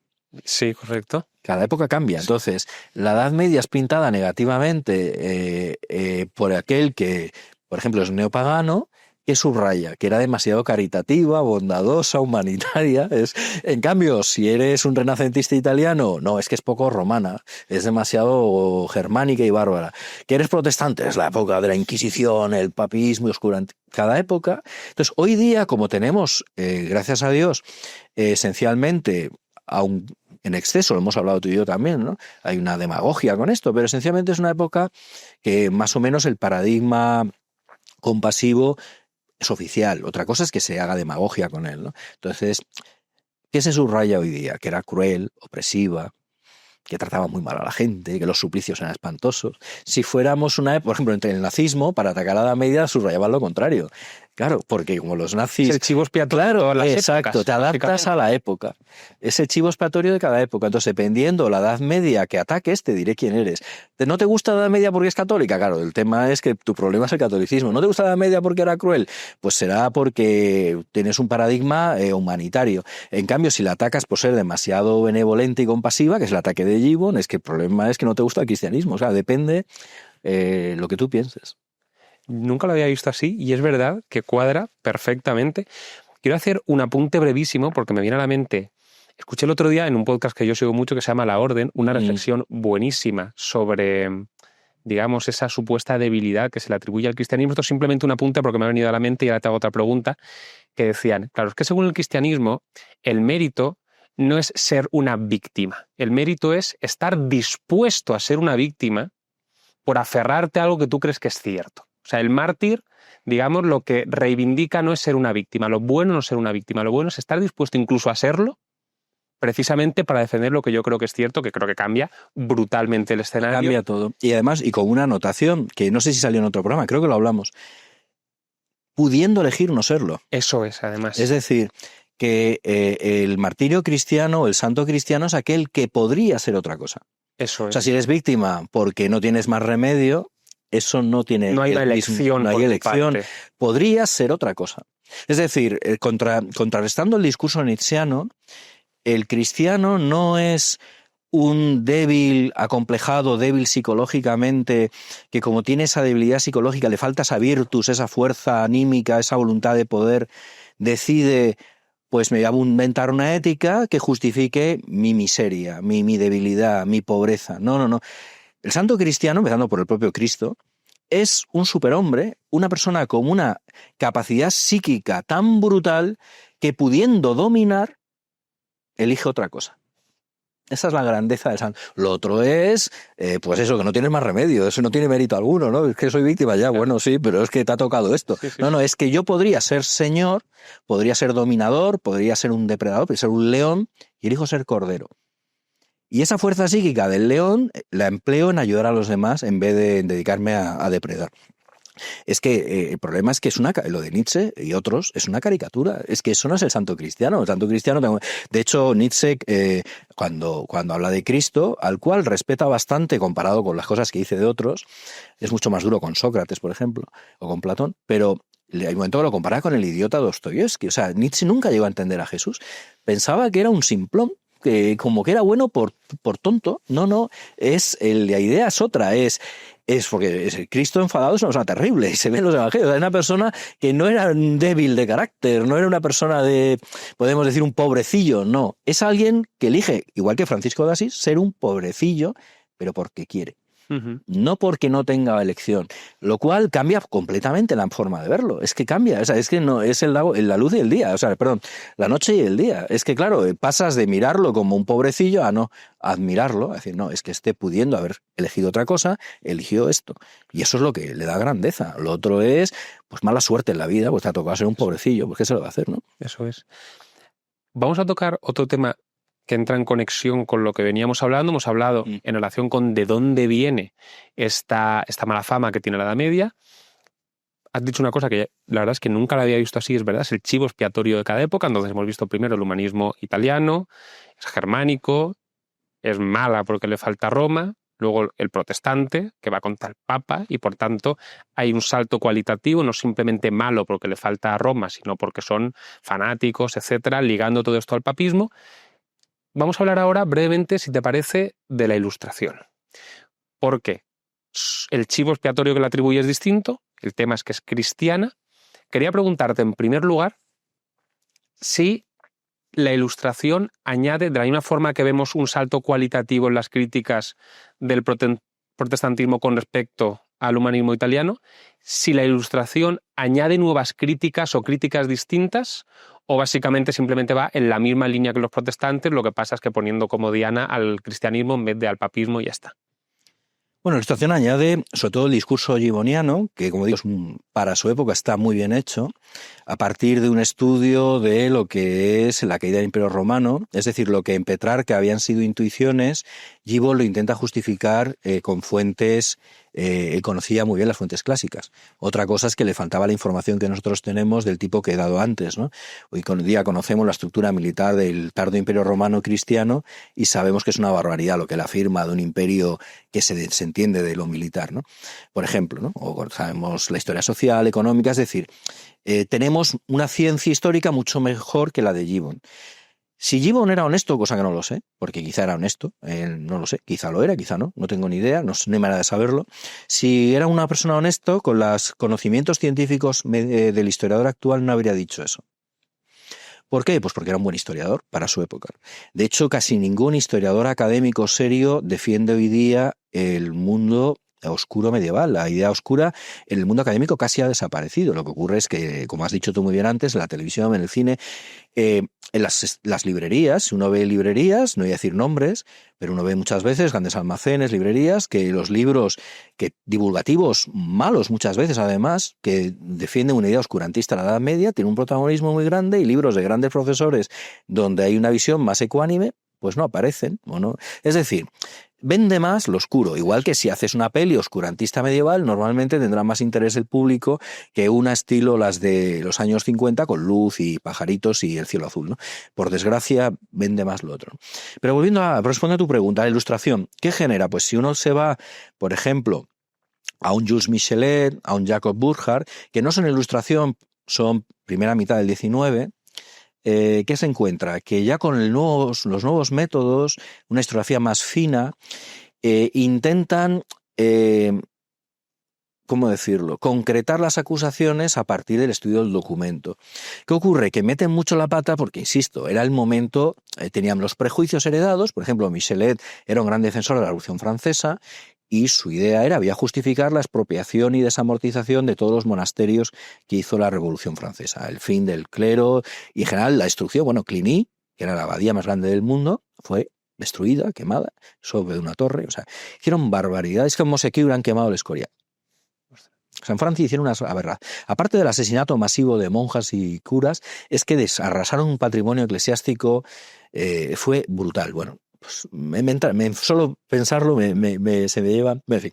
Sí, correcto. Cada época cambia. Entonces, la Edad Media es pintada negativamente por aquel que, por ejemplo, es neopagano, que subraya que era demasiado caritativa, bondadosa, humanitaria. En cambio, si eres un renacentista italiano, no, es que es poco romana, es demasiado germánica y bárbara. Que eres protestante, es la época de la Inquisición, el papismo y oscurante. Cada época. Entonces, hoy día, como tenemos, gracias a Dios, esencialmente, aún en exceso, lo hemos hablado tú y yo también, ¿no? Hay una demagogia con esto, pero esencialmente es una época que más o menos el paradigma compasivo es oficial. Otra cosa es que se haga demagogia con él, ¿no? Entonces, ¿qué se subraya hoy día? Que era cruel, opresiva, que trataba muy mal a la gente, que los suplicios eran espantosos. Si fuéramos una época, por ejemplo, entre el nazismo, para atacar a la Edad Media subrayaban lo contrario. Claro, porque como los nazis... Es el chivo expiatorio. Claro, las exacto, épocas, te adaptas a la época. Es el chivo expiatorio de cada época. Entonces, dependiendo la Edad Media que ataques, te diré quién eres. ¿No te gusta la Edad Media porque es católica? Claro, el tema es que tu problema es el catolicismo. ¿No te gusta la Edad Media porque era cruel? Pues será porque tienes un paradigma humanitario. En cambio, si la atacas por ser demasiado benevolente y compasiva, que es el ataque de Gibbon, es que el problema es que no te gusta el cristianismo. O sea, depende lo que tú pienses. Nunca lo había visto así y es verdad que cuadra perfectamente. Quiero hacer un apunte brevísimo porque me viene a la mente. Escuché el otro día en un podcast que yo sigo mucho que se llama La Orden, una reflexión buenísima sobre, digamos, esa supuesta debilidad que se le atribuye al cristianismo. Esto es simplemente un apunte porque me ha venido a la mente y ahora te hago otra pregunta, que decían, claro, es que según el cristianismo, el mérito no es ser una víctima. El mérito es estar dispuesto a ser una víctima por aferrarte a algo que tú crees que es cierto. O sea, el mártir, digamos, lo que reivindica no es ser una víctima. Lo bueno no es ser una víctima. Lo bueno es estar dispuesto incluso a serlo precisamente para defender lo que yo creo que es cierto, que creo que cambia brutalmente el escenario. Cambia todo. Y además, y con una anotación, que no sé si salió en otro programa, creo que lo hablamos, pudiendo elegir no serlo. Eso es, además. Es decir, que el martirio cristiano, el santo cristiano, es aquel que podría ser otra cosa. Eso es. O sea, si eres víctima porque no tienes más remedio, eso no tiene... No hay una elección. No hay por elección. tu parte. Podría ser otra cosa. Es decir, contrarrestando el discurso nietzscheano, el cristiano no es un débil acomplejado, débil psicológicamente, que como tiene esa debilidad psicológica, le falta esa virtus, esa fuerza anímica, esa voluntad de poder, decide, pues me voy a inventar una ética que justifique mi miseria, mi debilidad, mi pobreza. No. El santo cristiano, empezando por el propio Cristo, es un superhombre, una persona con una capacidad psíquica tan brutal que pudiendo dominar, elige otra cosa. Esa es la grandeza del santo. Lo otro es, pues eso, que no tienes más remedio, eso no tiene mérito alguno, ¿no? Es que soy víctima ya, bueno, sí, pero es que te ha tocado esto. Sí. No, es que yo podría ser señor, podría ser dominador, podría ser un depredador, podría ser un león, y elijo ser cordero. Y esa fuerza psíquica del león la empleo en ayudar a los demás en vez de dedicarme a depredar. Es que el problema es que lo de Nietzsche y otros es una caricatura. Es que eso no es el santo cristiano. El santo cristiano, de hecho, Nietzsche, cuando habla de Cristo, al cual respeta bastante comparado con las cosas que dice de otros, es mucho más duro con Sócrates, por ejemplo, o con Platón, pero hay un momento que lo compara con el idiota Dostoyevsky. O sea, Nietzsche nunca llegó a entender a Jesús. Pensaba que era un simplón, que como que era bueno por tonto. No, la idea es otra, es porque Cristo enfadado es una persona terrible, y se ve en los evangelios. Era una persona que no era un débil de carácter, no era una persona podemos decir, un pobrecillo, no. Es alguien que elige, igual que Francisco de Asís, ser un pobrecillo, pero porque quiere. No porque no tenga elección, lo cual cambia completamente la forma de verlo. Es que cambia, o sea, es que no es la luz y el día, o sea, perdón, la noche y el día. Es que claro, pasas de mirarlo como un pobrecillo a no admirarlo, a decir, no, es que esté pudiendo haber elegido otra cosa, eligió esto. Y eso es lo que le da grandeza. Lo otro es, pues mala suerte en la vida, pues te ha tocado ser un pobrecillo, pues qué se lo va a hacer, ¿no? Eso es. Vamos a tocar otro tema que entra en conexión con lo que veníamos hablando. Hemos hablado en relación con de dónde viene esta mala fama que tiene la Edad Media. Has dicho una cosa que la verdad es que nunca la había visto así, es verdad, es el chivo expiatorio de cada época. Entonces hemos visto primero el humanismo italiano, es germánico, es mala porque le falta Roma, luego el protestante, que va contra el Papa, y por tanto hay un salto cualitativo, no simplemente malo porque le falta a Roma, sino porque son fanáticos, etcétera, ligando todo esto al papismo. Vamos a hablar ahora brevemente, si te parece, de la Ilustración. ¿Por qué? El chivo expiatorio que le atribuye es distinto, el tema es que es cristiana. Quería preguntarte, en primer lugar, si la Ilustración añade, de la misma forma que vemos un salto cualitativo en las críticas del protestantismo con respecto al humanismo italiano, si la Ilustración añade nuevas críticas o críticas distintas, o básicamente simplemente va en la misma línea que los protestantes, lo que pasa es que poniendo como diana al cristianismo en vez de al papismo y ya está. Bueno, la Ilustración añade sobre todo el discurso giboniano, que como digo, para su época está muy bien hecho, a partir de un estudio de lo que es la caída del Imperio Romano, es decir, lo que en Petrarca habían sido intuiciones, Gibbon lo intenta justificar con fuentes, él conocía muy bien las fuentes clásicas. Otra cosa es que le faltaba la información que nosotros tenemos del tipo que he dado antes, ¿no? Hoy en día conocemos la estructura militar del tardo Imperio Romano cristiano y sabemos que es una barbaridad lo que él afirma de un imperio que se entiende de lo militar, ¿no? Por ejemplo, ¿no? O sabemos la historia social, económica, es decir, tenemos una ciencia histórica mucho mejor que la de Gibbon. Si Gibbon era honesto, cosa que no lo sé, porque quizá era honesto, no lo sé, quizá lo era, quizá no tengo ni idea, no hay manera de saberlo. Si era una persona honesta, con los conocimientos científicos del historiador actual no habría dicho eso. ¿Por qué? Pues porque era un buen historiador para su época. De hecho, casi ningún historiador académico serio defiende hoy día el mundo oscuro medieval. La idea oscura en el mundo académico casi ha desaparecido. Lo que ocurre es que, como has dicho tú muy bien antes, en la televisión, en el cine, en las librerías, si uno ve librerías, no voy a decir nombres, pero uno ve muchas veces grandes almacenes, librerías, que los libros divulgativos, malos muchas veces además, que defienden una idea oscurantista de la Edad Media, tienen un protagonismo muy grande, y libros de grandes profesores donde hay una visión más ecuánime, pues no aparecen, ¿o no? Es decir, vende más lo oscuro, igual que si haces una peli oscurantista medieval, normalmente tendrá más interés el público que una estilo las de los años 50 con luz y pajaritos y el cielo azul, ¿no? Por desgracia, vende más lo otro. Pero volviendo a responder a tu pregunta, la ilustración, ¿qué genera? Pues si uno se va, por ejemplo, a un Jules Michelet, a un Jacob Burckhardt, que no son ilustración, son primera mitad del 19, ¿qué se encuentra? Que ya con los nuevos métodos, una historiografía más fina, intentan, ¿cómo decirlo?, concretar las acusaciones a partir del estudio del documento. ¿Qué ocurre? Que meten mucho la pata porque, insisto, era el momento, tenían los prejuicios heredados, por ejemplo, Michelet era un gran defensor de la Revolución Francesa, y su idea había justificar la expropiación y desamortización de todos los monasterios que hizo la Revolución Francesa, el fin del clero y en general la destrucción. Bueno, Cluny, que era la abadía más grande del mundo, fue destruida, quemada, sobre una torre. O sea, hicieron barbaridades como si aquí hubieran quemado el Escorial. O sea, en Francia hicieron una aberración. Aparte del asesinato masivo de monjas y curas, es que arrasaron un patrimonio eclesiástico, fue brutal. Bueno, pues solo pensarlo se me lleva... En fin,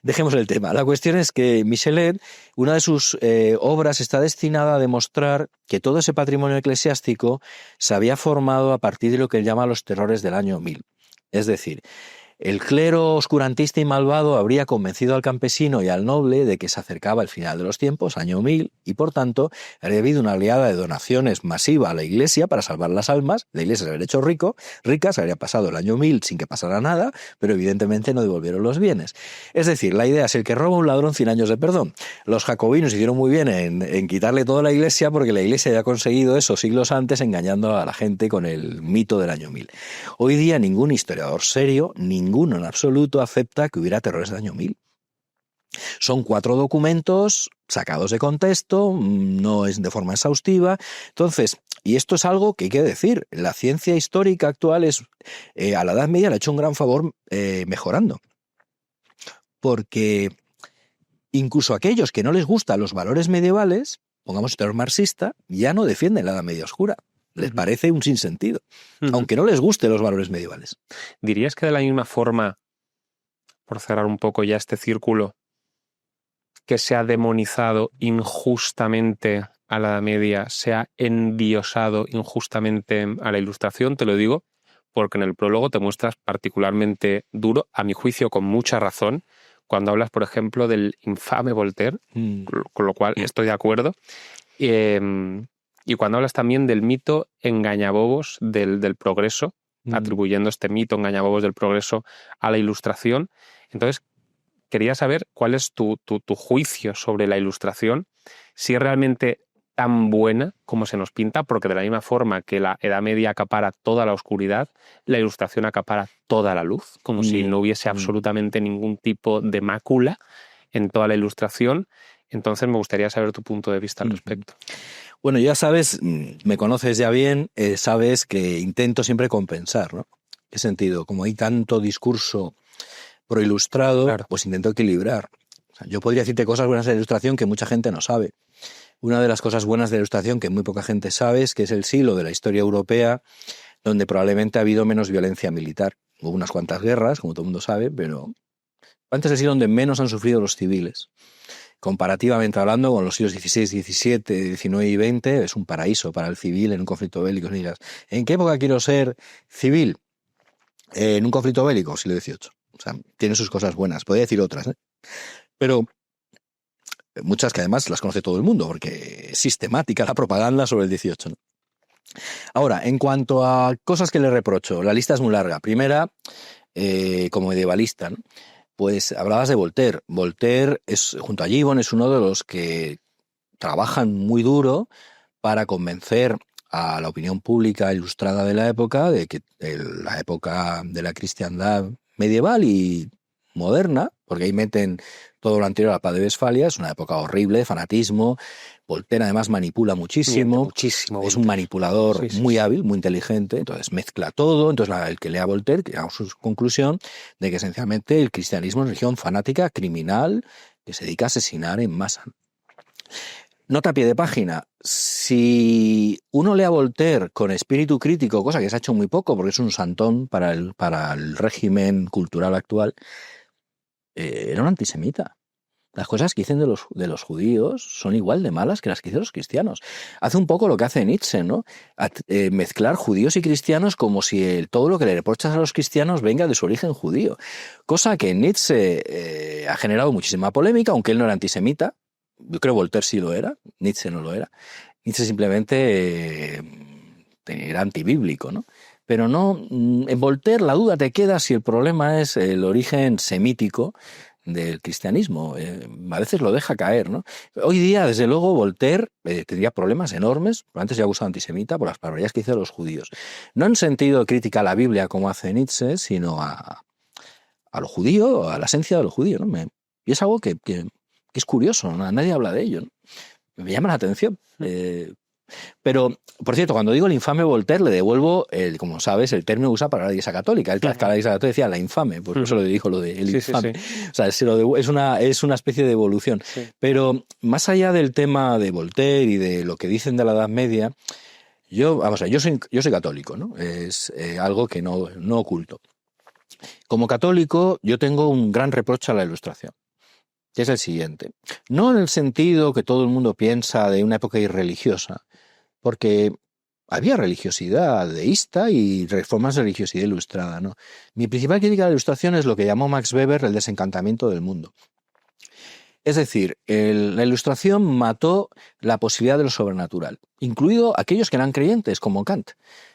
dejemos el tema. La cuestión es que Michelet, una de sus obras está destinada a demostrar que todo ese patrimonio eclesiástico se había formado a partir de lo que él llama los terrores del año 1000. Es decir, el clero oscurantista y malvado habría convencido al campesino y al noble de que se acercaba el final de los tiempos, año 1000, y por tanto habría habido una oleada de donaciones masiva a la iglesia para salvar las almas. La iglesia se habría hecho rica, se habría pasado el año 1000 sin que pasara nada, pero evidentemente no devolvieron los bienes. Es decir, la idea es: el que roba a un ladrón, 100 años de perdón. Los jacobinos hicieron muy bien en quitarle toda la iglesia, porque la iglesia había conseguido eso siglos antes, engañando a la gente con el mito del año 1000. Hoy día ningún historiador serio, ninguno en absoluto, acepta que hubiera terrores del año 1000. Son 4 documentos sacados de contexto, no es de forma exhaustiva. Entonces, y esto es algo que hay que decir, la ciencia histórica actual a la Edad Media le ha hecho un gran favor mejorando. Porque incluso aquellos que no les gustan los valores medievales, pongamos el terror marxista, ya no defienden la Edad Media oscura. Les parece un sinsentido, aunque no les gusten los valores medievales. ¿Dirías que de la misma forma, por cerrar un poco ya este círculo, que se ha demonizado injustamente a la Edad Media, se ha endiosado injustamente a la Ilustración? Te lo digo porque en el prólogo te muestras particularmente duro, a mi juicio con mucha razón, cuando hablas, por ejemplo, del infame Voltaire, con lo cual estoy de acuerdo. Y cuando hablas también del mito engañabobos del progreso, atribuyendo este mito engañabobos del progreso a la Ilustración. Entonces, quería saber cuál es tu juicio sobre la Ilustración, si es realmente tan buena como se nos pinta, porque de la misma forma que la Edad Media acapara toda la oscuridad, la Ilustración acapara toda la luz, como si no hubiese absolutamente ningún tipo de mácula en toda la Ilustración. Entonces me gustaría saber tu punto de vista al respecto. Bueno, ya sabes, me conoces ya bien, sabes que intento siempre compensar, ¿no? ¿En qué sentido? Como hay tanto discurso proilustrado, claro, pues intento equilibrar. O sea, yo podría decirte cosas buenas de la Ilustración que mucha gente no sabe. Una de las cosas buenas de la Ilustración que muy poca gente sabe es que es el siglo de la historia europea donde probablemente ha habido menos violencia militar. Hubo unas cuantas guerras, como todo el mundo sabe, pero antes es el siglo donde menos han sufrido los civiles. Comparativamente hablando, con los siglos XVI, XVII, XIX y XX, es un paraíso para el civil en un conflicto bélico. Digas, ¿en qué época quiero ser civil? En un conflicto bélico, siglo XVIII. O sea, tiene sus cosas buenas. Podría decir otras, pero muchas que además las conoce todo el mundo, porque es sistemática la propaganda sobre el XVIII, ¿no? Ahora, en cuanto a cosas que le reprocho, la lista es muy larga. Primera, como medievalista, ¿no? Pues hablabas de Voltaire. Voltaire, junto a Gibbon, es uno de los que trabajan muy duro para convencer a la opinión pública ilustrada de la época de que la época de la cristiandad medieval y moderna, porque ahí meten todo lo anterior a la Paz de Westfalia, es una época horrible, de fanatismo. Voltaire además manipula muchísimo, muchísimo es un manipulador sí, muy hábil, muy inteligente, entonces mezcla todo, entonces el que lea Voltaire llega a su conclusión de que esencialmente el cristianismo es una religión fanática, criminal, que se dedica a asesinar en masa. Nota a pie de página, si uno lee a Voltaire con espíritu crítico, cosa que se ha hecho muy poco porque es un santón para el régimen cultural actual, era un antisemita. Las cosas que dicen de los judíos son igual de malas que las que dicen los cristianos. Hace un poco lo que hace Nietzsche, ¿no? Mezclar judíos y cristianos como si todo lo que le reprochas a los cristianos venga de su origen judío. Cosa que Nietzsche ha generado muchísima polémica, aunque él no era antisemita. Yo creo que Voltaire sí lo era, Nietzsche no lo era. Nietzsche simplemente era antibíblico, ¿no? Pero no, en Voltaire la duda te queda si el problema es el origen semítico del cristianismo. A veces lo deja caer, ¿no? Hoy día, desde luego, Voltaire tendría problemas enormes, antes ya acusado antisemita, por las barbaridades que hizo los judíos. No en sentido de crítica a la Biblia como hace Nietzsche, sino a lo judío, a la esencia de lo judío, ¿no? Y es algo que es curioso, ¿no? Nadie habla de ello, ¿no? Me llama la atención. Pero, por cierto, cuando digo el infame Voltaire, le devuelvo, como sabes, el término usa para la Iglesia Católica. El que la Iglesia Católica decía la infame, por eso le dijo lo de el infame. Sí. O sea, es una especie de evolución. Sí. Pero, más allá del tema de Voltaire y de lo que dicen de la Edad Media, yo soy católico, ¿no? Es algo que no oculto. Como católico, yo tengo un gran reproche a la Ilustración, que es el siguiente. No en el sentido que todo el mundo piensa de una época irreligiosa, porque había religiosidad deísta y formas de religiosidad ilustrada, ¿no? Mi principal crítica a la Ilustración es lo que llamó Max Weber el desencantamiento del mundo. Es decir, la Ilustración mató la posibilidad de lo sobrenatural, incluido aquellos que eran creyentes, como Kant.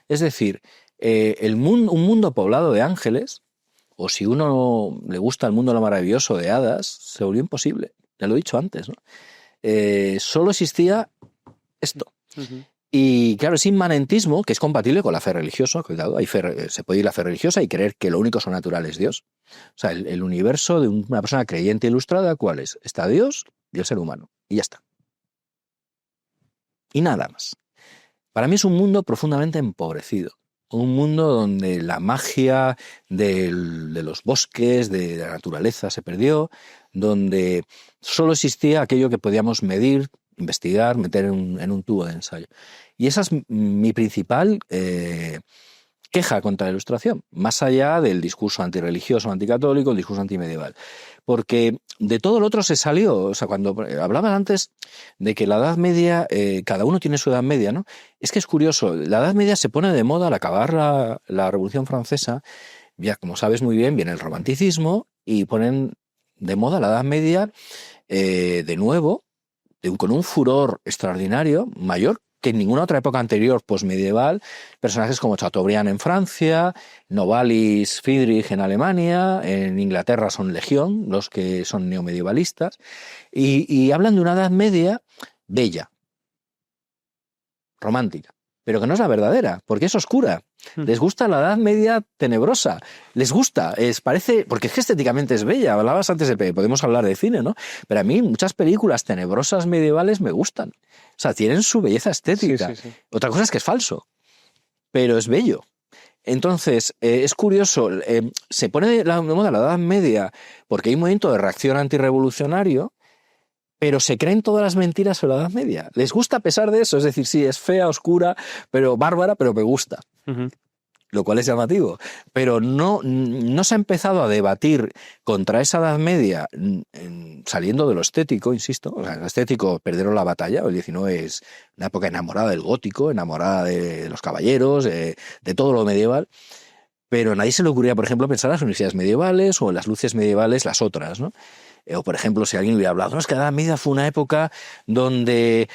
Es decir, un mundo poblado de ángeles, o si uno le gusta el mundo de lo maravilloso de hadas, se volvió imposible. Ya lo he dicho antes, ¿no? Solo existía esto. Uh-huh. Y claro, es inmanentismo, que es compatible con la fe religiosa. Cuidado, se puede ir a la fe religiosa y creer que lo único sobrenatural es Dios. O sea, el universo de una persona creyente ilustrada, ¿cuál es? Está Dios y el ser humano. Y ya está. Y nada más. Para mí es un mundo profundamente empobrecido. Un mundo donde la magia de los bosques, de la naturaleza se perdió, donde solo existía aquello que podíamos medir, investigar, meter en un tubo de ensayo. Y esa es mi principal queja contra la Ilustración, más allá del discurso antirreligioso, anticatólico, el discurso antimedieval. Porque de todo lo otro se salió. O sea, cuando hablabas antes de que la Edad Media, cada uno tiene su Edad Media, ¿no? Es que es curioso, la Edad Media se pone de moda al acabar la Revolución Francesa. Ya, como sabes muy bien, viene el romanticismo y ponen de moda la Edad Media de nuevo, con un furor extraordinario, mayor que en ninguna otra época anterior posmedieval. Personajes como Chateaubriand en Francia, Novalis, Friedrich en Alemania, en Inglaterra son legión, los que son neomedievalistas, y hablan de una Edad Media bella, romántica, pero que no es la verdadera, porque es oscura. Les gusta la Edad Media tenebrosa, les gusta, parece, porque es que estéticamente es bella. Hablabas antes podemos hablar de cine, ¿no? Pero a mí muchas películas tenebrosas medievales me gustan. O sea, tienen su belleza estética. Sí. Otra cosa es que es falso, pero es bello. Entonces, es curioso, se pone de moda la Edad Media porque hay un movimiento de reacción antirrevolucionario, pero se creen todas las mentiras sobre la Edad Media. Les gusta a pesar de eso, es decir, sí, es fea, oscura, pero bárbara, pero me gusta. Uh-huh. Lo cual es llamativo. Pero no se ha empezado a debatir contra esa Edad Media saliendo de lo estético, insisto. O sea, lo estético perdieron la batalla. El 19 es una época enamorada del gótico, enamorada de los caballeros, de todo lo medieval. Pero a nadie se le ocurría, por ejemplo, pensar en las universidades medievales o en las luces medievales, las otras, ¿no? O, por ejemplo, si alguien hubiera hablado, no, es que la Edad Media fue una época donde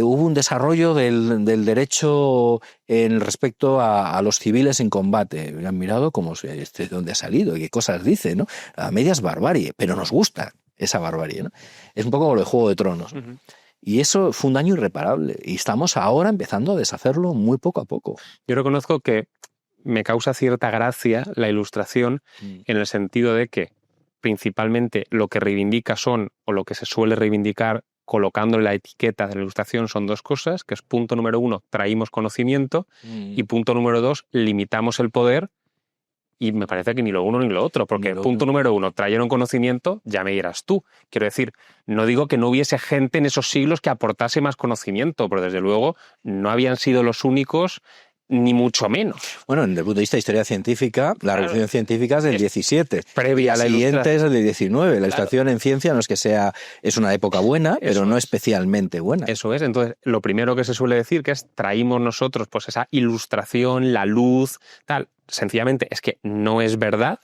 hubo un desarrollo del derecho en respecto a los civiles en combate. Hubieran mirado como de dónde ha salido y qué cosas dice, ¿no? La Edad Media es barbarie, pero nos gusta esa barbarie, ¿no? Es un poco como lo de Juego de Tronos. Uh-huh. Y eso fue un daño irreparable. Y estamos ahora empezando a deshacerlo muy poco a poco. Yo reconozco que me causa cierta gracia la Ilustración en el sentido de que principalmente lo que reivindica o lo que se suele reivindicar colocándole la etiqueta de la Ilustración son dos cosas, que es punto número 1, traímos conocimiento, y punto número 2, limitamos el poder, y me parece que ni lo uno ni lo otro, porque punto número 1, trajeron conocimiento, ya me dirás tú. Quiero decir, no digo que no hubiese gente en esos siglos que aportase más conocimiento, pero desde luego no habían sido los únicos, ni mucho menos. Bueno, desde el punto de vista de historia científica, la revolución científica es del 17. Previa a la siguiente es el del 19. La ilustración en ciencia no es que sea, es una época buena, pero no especialmente buena. Eso es. Entonces, lo primero que se suele decir que es traímos nosotros pues esa ilustración, la luz, tal. Sencillamente es que no es verdad.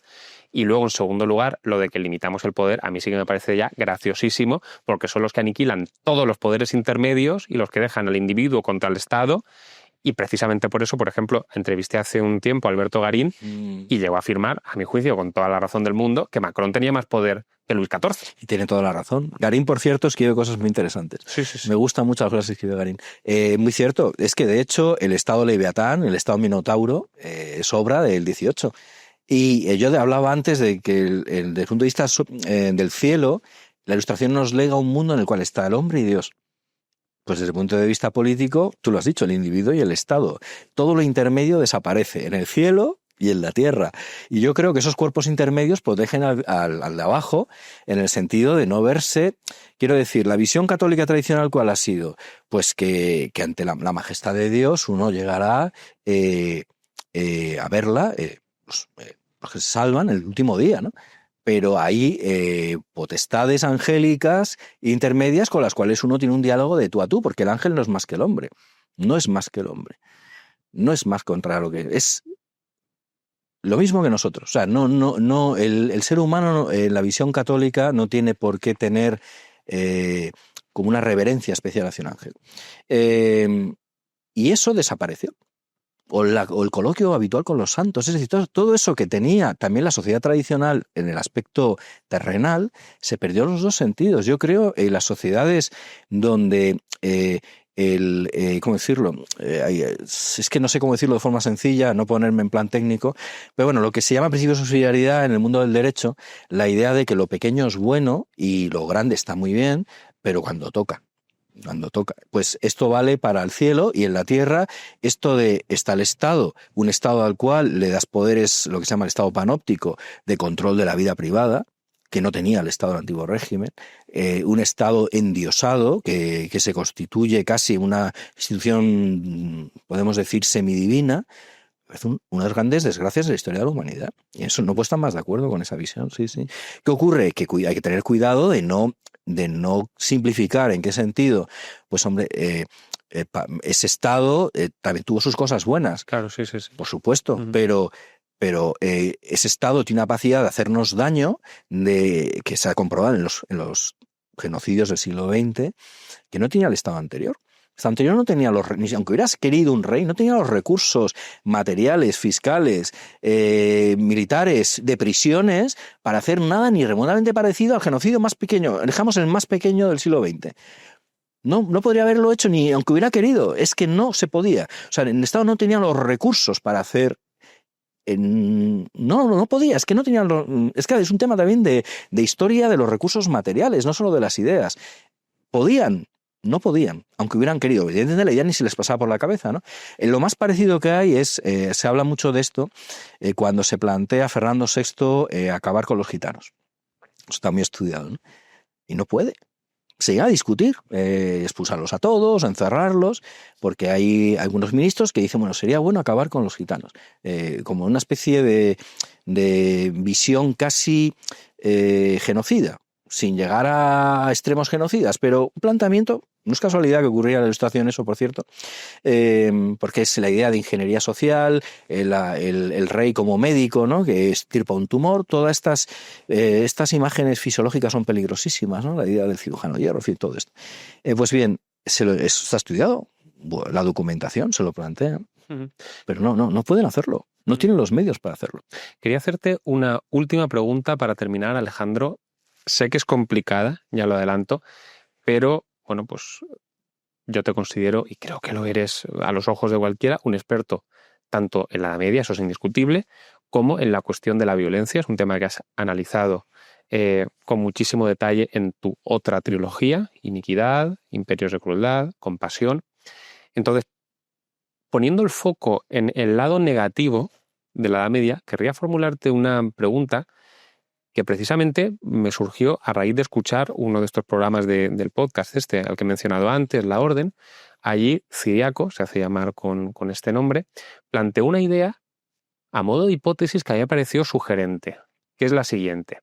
Y luego, en segundo lugar, lo de que limitamos el poder, a mí sí que me parece ya graciosísimo, porque son los que aniquilan todos los poderes intermedios y los que dejan al individuo contra el Estado. Y precisamente por eso, por ejemplo, entrevisté hace un tiempo a Alberto Garín y llegó a afirmar, a mi juicio, con toda la razón del mundo, que Macron tenía más poder que Luis XIV. Y tiene toda la razón. Garín, por cierto, escribe cosas muy interesantes. Sí. Me gustan mucho las cosas que escribe Garín. Muy cierto. Es que, de hecho, el Estado Leviatán, el Estado Minotauro, es obra del 18. Y yo hablaba antes de que, desde el punto de vista del cielo, la Ilustración nos lega un mundo en el cual está el hombre y Dios. Pues desde el punto de vista político, tú lo has dicho, el individuo y el Estado. Todo lo intermedio desaparece en el cielo y en la tierra. Y yo creo que esos cuerpos intermedios protegen al de abajo en el sentido de no verse... Quiero decir, la visión católica tradicional, ¿cuál ha sido? Pues que ante la majestad de Dios uno llegará a verla, los que se salvan el último día, ¿no? Pero hay potestades angélicas intermedias con las cuales uno tiene un diálogo de tú a tú, porque el ángel no es más que el hombre. No es más que el hombre. No es más contra lo que es lo mismo que nosotros. O sea, el ser humano en la visión católica no tiene por qué tener como una reverencia especial hacia un ángel. Y eso desapareció. O el coloquio habitual con los santos, es decir, todo eso que tenía también la sociedad tradicional en el aspecto terrenal, se perdió en los dos sentidos. Yo creo en las sociedades donde ¿cómo decirlo? Es que no sé cómo decirlo de forma sencilla, no ponerme en plan técnico, pero bueno, lo que se llama principio de subsidiariedad en el mundo del derecho, la idea de que lo pequeño es bueno y lo grande está muy bien, pero cuando toca. Pues esto vale para el cielo y en la tierra. Esto de está el Estado, un Estado al cual le das poderes, lo que se llama el Estado panóptico, de control de la vida privada, que no tenía el Estado del antiguo régimen, un Estado endiosado que se constituye casi una institución, podemos decir, semidivina. Es unas grandes desgracias de la historia de la humanidad. Y eso no puedo estar más de acuerdo con esa visión, sí. ¿Qué ocurre? Que hay que tener cuidado de no simplificar. ¿En qué sentido? Pues hombre, ese Estado también tuvo sus cosas buenas. Claro, sí. Por supuesto, pero ese Estado tiene una capacidad de hacernos daño, que se ha comprobado en los genocidios del siglo XX, que no tenía el Estado anterior. El Estado anterior no tenía aunque hubieras querido un rey, no tenía los recursos materiales, fiscales, militares, de prisiones, para hacer nada ni remotamente parecido al genocidio más pequeño, dejamos el más pequeño del siglo XX. No podría haberlo hecho ni aunque hubiera querido, es que no se podía. O sea, el Estado no tenía los recursos para hacer... No podía, es que no tenían es que es un tema también de historia de los recursos materiales, no solo de las ideas. No podían, aunque hubieran querido. Evidentemente la idea ni se les pasaba por la cabeza, ¿no? Lo más parecido que hay es, se habla mucho de esto cuando se plantea Fernando VI acabar con los gitanos. Eso está muy estudiado, ¿no? Y no puede. Se llega a discutir, expulsarlos a todos, encerrarlos, porque hay algunos ministros que dicen, bueno, sería bueno acabar con los gitanos, como una especie de visión casi genocida, sin llegar a extremos genocidas, pero un planteamiento, no es casualidad que ocurriera en la Ilustración eso, por cierto, porque es la idea de ingeniería social, el rey como médico, ¿no? Que extirpa un tumor, todas estas imágenes fisiológicas son peligrosísimas, ¿no? La idea del cirujano hierro, en fin, todo esto. Pues bien, eso está estudiado, la documentación se lo plantea, pero no pueden hacerlo, no tienen los medios para hacerlo. Quería hacerte una última pregunta para terminar, Alejandro. Sé que es complicada, ya lo adelanto, pero bueno, pues yo te considero, y creo que lo eres a los ojos de cualquiera, un experto tanto en la Edad Media, eso es indiscutible, como en la cuestión de la violencia. Es un tema que has analizado con muchísimo detalle en tu otra trilogía, Iniquidad, Imperios de Crueldad, Compasión. Entonces, poniendo el foco en el lado negativo de la Edad Media, querría formularte una pregunta que precisamente me surgió a raíz de escuchar uno de estos programas del podcast al que he mencionado antes, La Orden. Allí Ciriaco, se hace llamar con este nombre, planteó una idea a modo de hipótesis que a mí me pareció sugerente, que es la siguiente.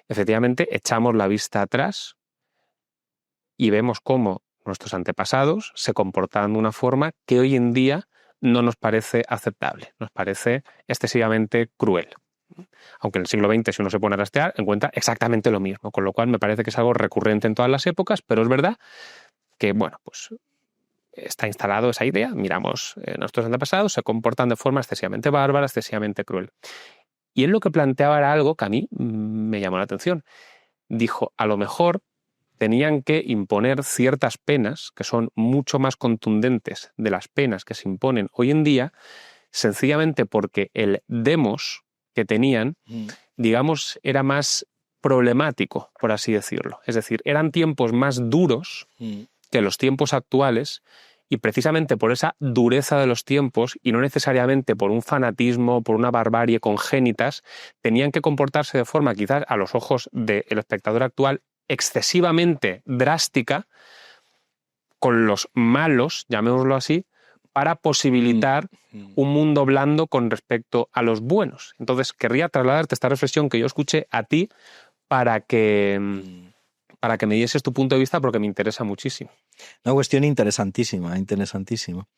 Efectivamente, echamos la vista atrás y vemos cómo nuestros antepasados se comportaban de una forma que hoy en día no nos parece aceptable, nos parece excesivamente cruel. Aunque en el siglo XX, si uno se pone a rastrear, encuentra exactamente lo mismo, con lo cual me parece que es algo recurrente en todas las épocas, pero es verdad que, bueno, pues está instalado esa idea, miramos nuestros antepasados, se comportan de forma excesivamente bárbara, excesivamente cruel. Y él lo que planteaba era algo que a mí me llamó la atención. Dijo, a lo mejor tenían que imponer ciertas penas que son mucho más contundentes de las penas que se imponen hoy en día, sencillamente porque el demos que tenían, digamos, era más problemático, por así decirlo. Es decir, eran tiempos más duros que los tiempos actuales, y precisamente por esa dureza de los tiempos, y no necesariamente por un fanatismo, por una barbarie congénitas, tenían que comportarse de forma, quizás a los ojos del espectador actual, excesivamente drástica con los malos, llamémoslo así, para posibilitar un mundo blando con respecto a los buenos. Entonces, querría trasladarte esta reflexión que yo escuché a ti para que me dieses tu punto de vista, porque me interesa muchísimo. Una cuestión interesantísima, interesantísima.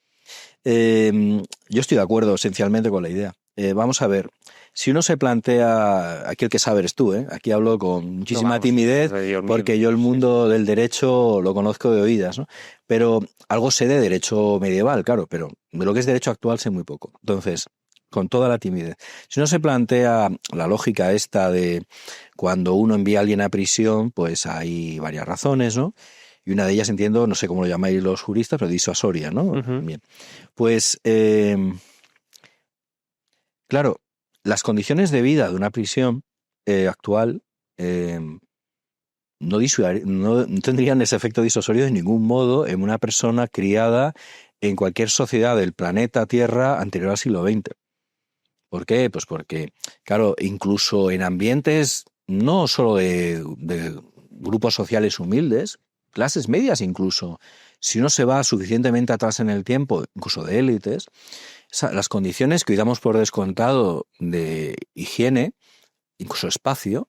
Yo estoy de acuerdo esencialmente con la idea. Vamos a ver, si uno se plantea, aquí el que sabe eres tú, aquí hablo con muchísima timidez, porque yo el mundo del derecho lo conozco de oídas, ¿no? Pero algo sé de derecho medieval, claro, pero de lo que es derecho actual sé muy poco. Entonces, con toda la timidez, si uno se plantea la lógica esta de cuando uno envía a alguien a prisión, pues hay varias razones, ¿no? Y una de ellas, entiendo, no sé cómo lo llamáis los juristas, pero disuasoria, ¿no? Bien. Pues, claro, las condiciones de vida de una prisión actual no tendrían ese efecto disuasorio de ningún modo en una persona criada en cualquier sociedad del planeta Tierra anterior al siglo XX. ¿Por qué? Pues porque, claro, incluso en ambientes no solo de grupos sociales humildes, clases medias incluso, si uno se va suficientemente atrás en el tiempo, incluso de élites, las condiciones que hoy damos por descontado de higiene, incluso espacio,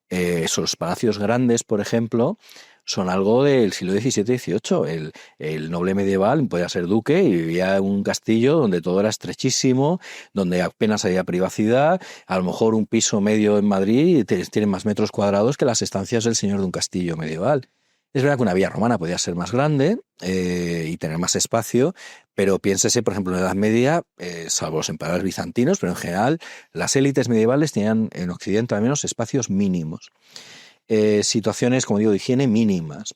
esos palacios grandes, por ejemplo, son algo del siglo XVII-XVIII. El noble medieval podía ser duque y vivía en un castillo donde todo era estrechísimo, donde apenas había privacidad. A lo mejor un piso medio en Madrid tiene más metros cuadrados que las estancias del señor de un castillo medieval. Es verdad que una villa romana podía ser más grande y tener más espacio, pero piénsese, por ejemplo, en la Edad Media, salvo los emperadores bizantinos, pero en general las élites medievales tenían en Occidente al menos espacios mínimos. Situaciones, como digo, de higiene mínimas.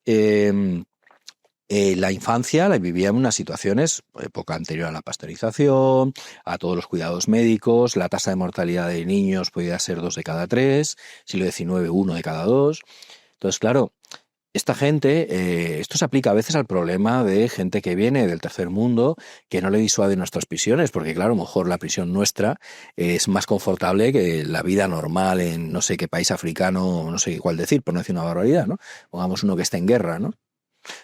La infancia la vivía en unas situaciones, época anterior a la pasteurización, a todos los cuidados médicos, la tasa de mortalidad de niños podía ser 2 de cada 3, siglo XIX 1 de cada 2. Entonces, claro, esta gente, esto se aplica a veces al problema de gente que viene del tercer mundo, que no le disuade nuestras prisiones, porque claro, a lo mejor la prisión nuestra es más confortable que la vida normal en no sé qué país africano, no sé cuál decir, por no decir una barbaridad, ¿no? Pongamos uno que esté en guerra, ¿no?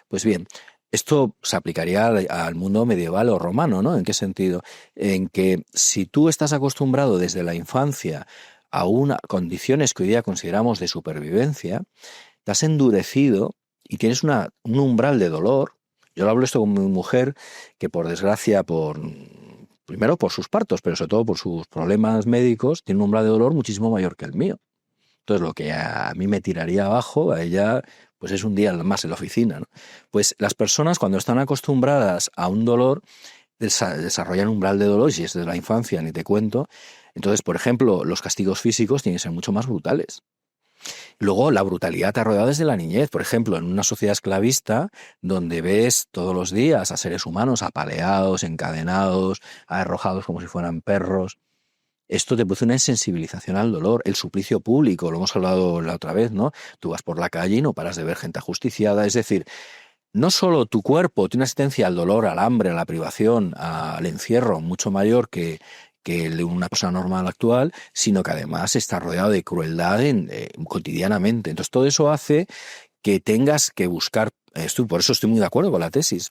Pues bien, esto se aplicaría al mundo medieval o romano, ¿no? ¿En qué sentido? En que si tú estás acostumbrado desde la infancia a condiciones que hoy día consideramos de supervivencia, te has endurecido y tienes un umbral de dolor. Yo lo hablo esto con mi mujer, que por desgracia, primero por sus partos, pero sobre todo por sus problemas médicos, tiene un umbral de dolor muchísimo mayor que el mío. Entonces, lo que a mí me tiraría abajo, a ella, pues es un día más en la oficina, ¿no? Pues las personas, cuando están acostumbradas a un dolor, desarrollan un umbral de dolor, y si es de la infancia, ni te cuento. Entonces, por ejemplo, los castigos físicos tienen que ser mucho más brutales. Luego, la brutalidad te ha rodeado desde la niñez. Por ejemplo, en una sociedad esclavista, donde ves todos los días a seres humanos apaleados, encadenados, arrojados como si fueran perros. esto te produce una insensibilización al dolor, el suplicio público, lo hemos hablado la otra vez, ¿no? Tú vas por la calle y no paras de ver gente ajusticiada, es decir, no solo tu cuerpo tiene una asistencia al dolor, al hambre, a la privación, al encierro mucho mayor que el de una persona normal actual, sino que además está rodeado de crueldad cotidianamente. Entonces todo eso hace que tengas que buscar, por eso estoy muy de acuerdo con la tesis,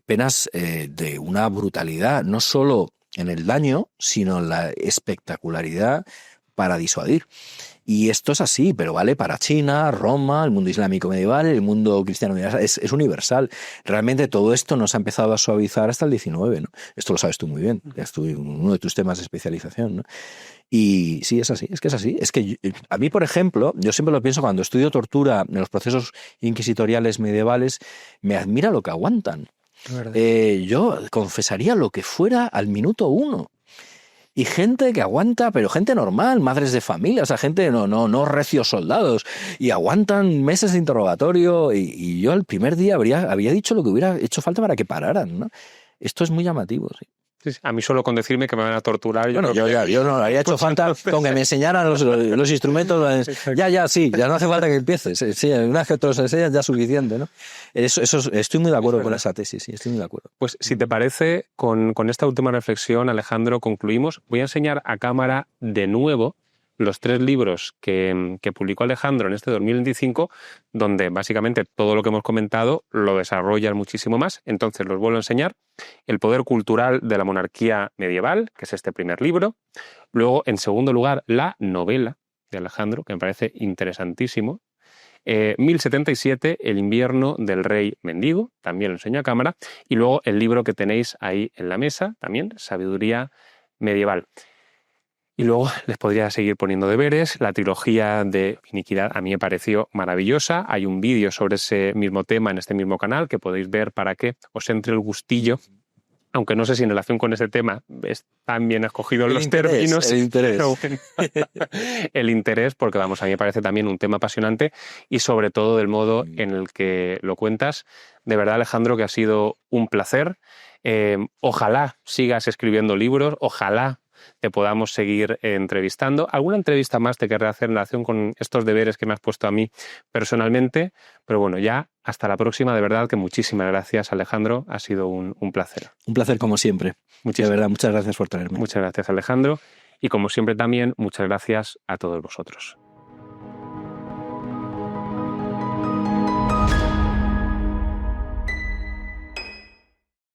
penas de una brutalidad, no solo en el daño, sino en la espectacularidad para disuadir. Y esto es así, pero vale para China, Roma, el mundo islámico medieval, el mundo cristiano medieval, es universal. Realmente todo esto no se ha empezado a suavizar hasta el 19, ¿no? Esto lo sabes tú muy bien, es uno de tus temas de especialización, ¿no? Y sí, es así, es que es así. Es que a mí, por ejemplo, yo siempre lo pienso cuando estudio tortura en los procesos inquisitoriales medievales, me admira lo que aguantan. Yo confesaría lo que fuera al minuto 1. Y gente que aguanta, pero gente normal, madres de familia, o sea, gente no recios soldados, y aguantan meses de interrogatorio, y yo el primer día había dicho lo que hubiera hecho falta para que pararan, ¿no? Esto es muy llamativo, sí. Sí, a mí solo con decirme que me van a torturar... Bueno, yo no había hecho falta con que me enseñaran los instrumentos. Sí, ya no hace falta que empieces. Sí, una vez que te los enseñas ya es suficiente, ¿no? Eso, estoy muy de acuerdo con esa tesis, sí, estoy muy de acuerdo. Pues si te parece, con esta última reflexión, Alejandro, concluimos. Voy a enseñar a cámara de nuevo los 3 libros que publicó Alejandro en este 2025, donde básicamente todo lo que hemos comentado lo desarrollan muchísimo más. Entonces los vuelvo a enseñar. El poder cultural de la monarquía medieval, que es este primer libro. Luego, en segundo lugar, la novela de Alejandro, que me parece interesantísimo. 1077, El invierno del rey mendigo, también lo enseño a cámara. Y luego el libro que tenéis ahí en la mesa, también, Sabiduría medieval. Y luego les podría seguir poniendo deberes. La trilogía de Iniquidad a mí me pareció maravillosa. Hay un vídeo sobre ese mismo tema en este mismo canal que podéis ver para que os entre el gustillo. Aunque no sé si en relación con ese tema están bien escogidos los términos. El interés. Bueno, el interés, porque vamos, a mí me parece también un tema apasionante y sobre todo del modo en el que lo cuentas. De verdad, Alejandro, que ha sido un placer. Ojalá sigas escribiendo libros, ojalá te podamos seguir entrevistando. Alguna entrevista más te querré hacer en relación con estos deberes que me has puesto a mí personalmente, pero bueno, ya hasta la próxima. De verdad que muchísimas gracias, Alejandro, ha sido un placer. Un placer como siempre. De verdad, muchas gracias por traerme. Muchas gracias, Alejandro, y como siempre también muchas gracias a todos vosotros.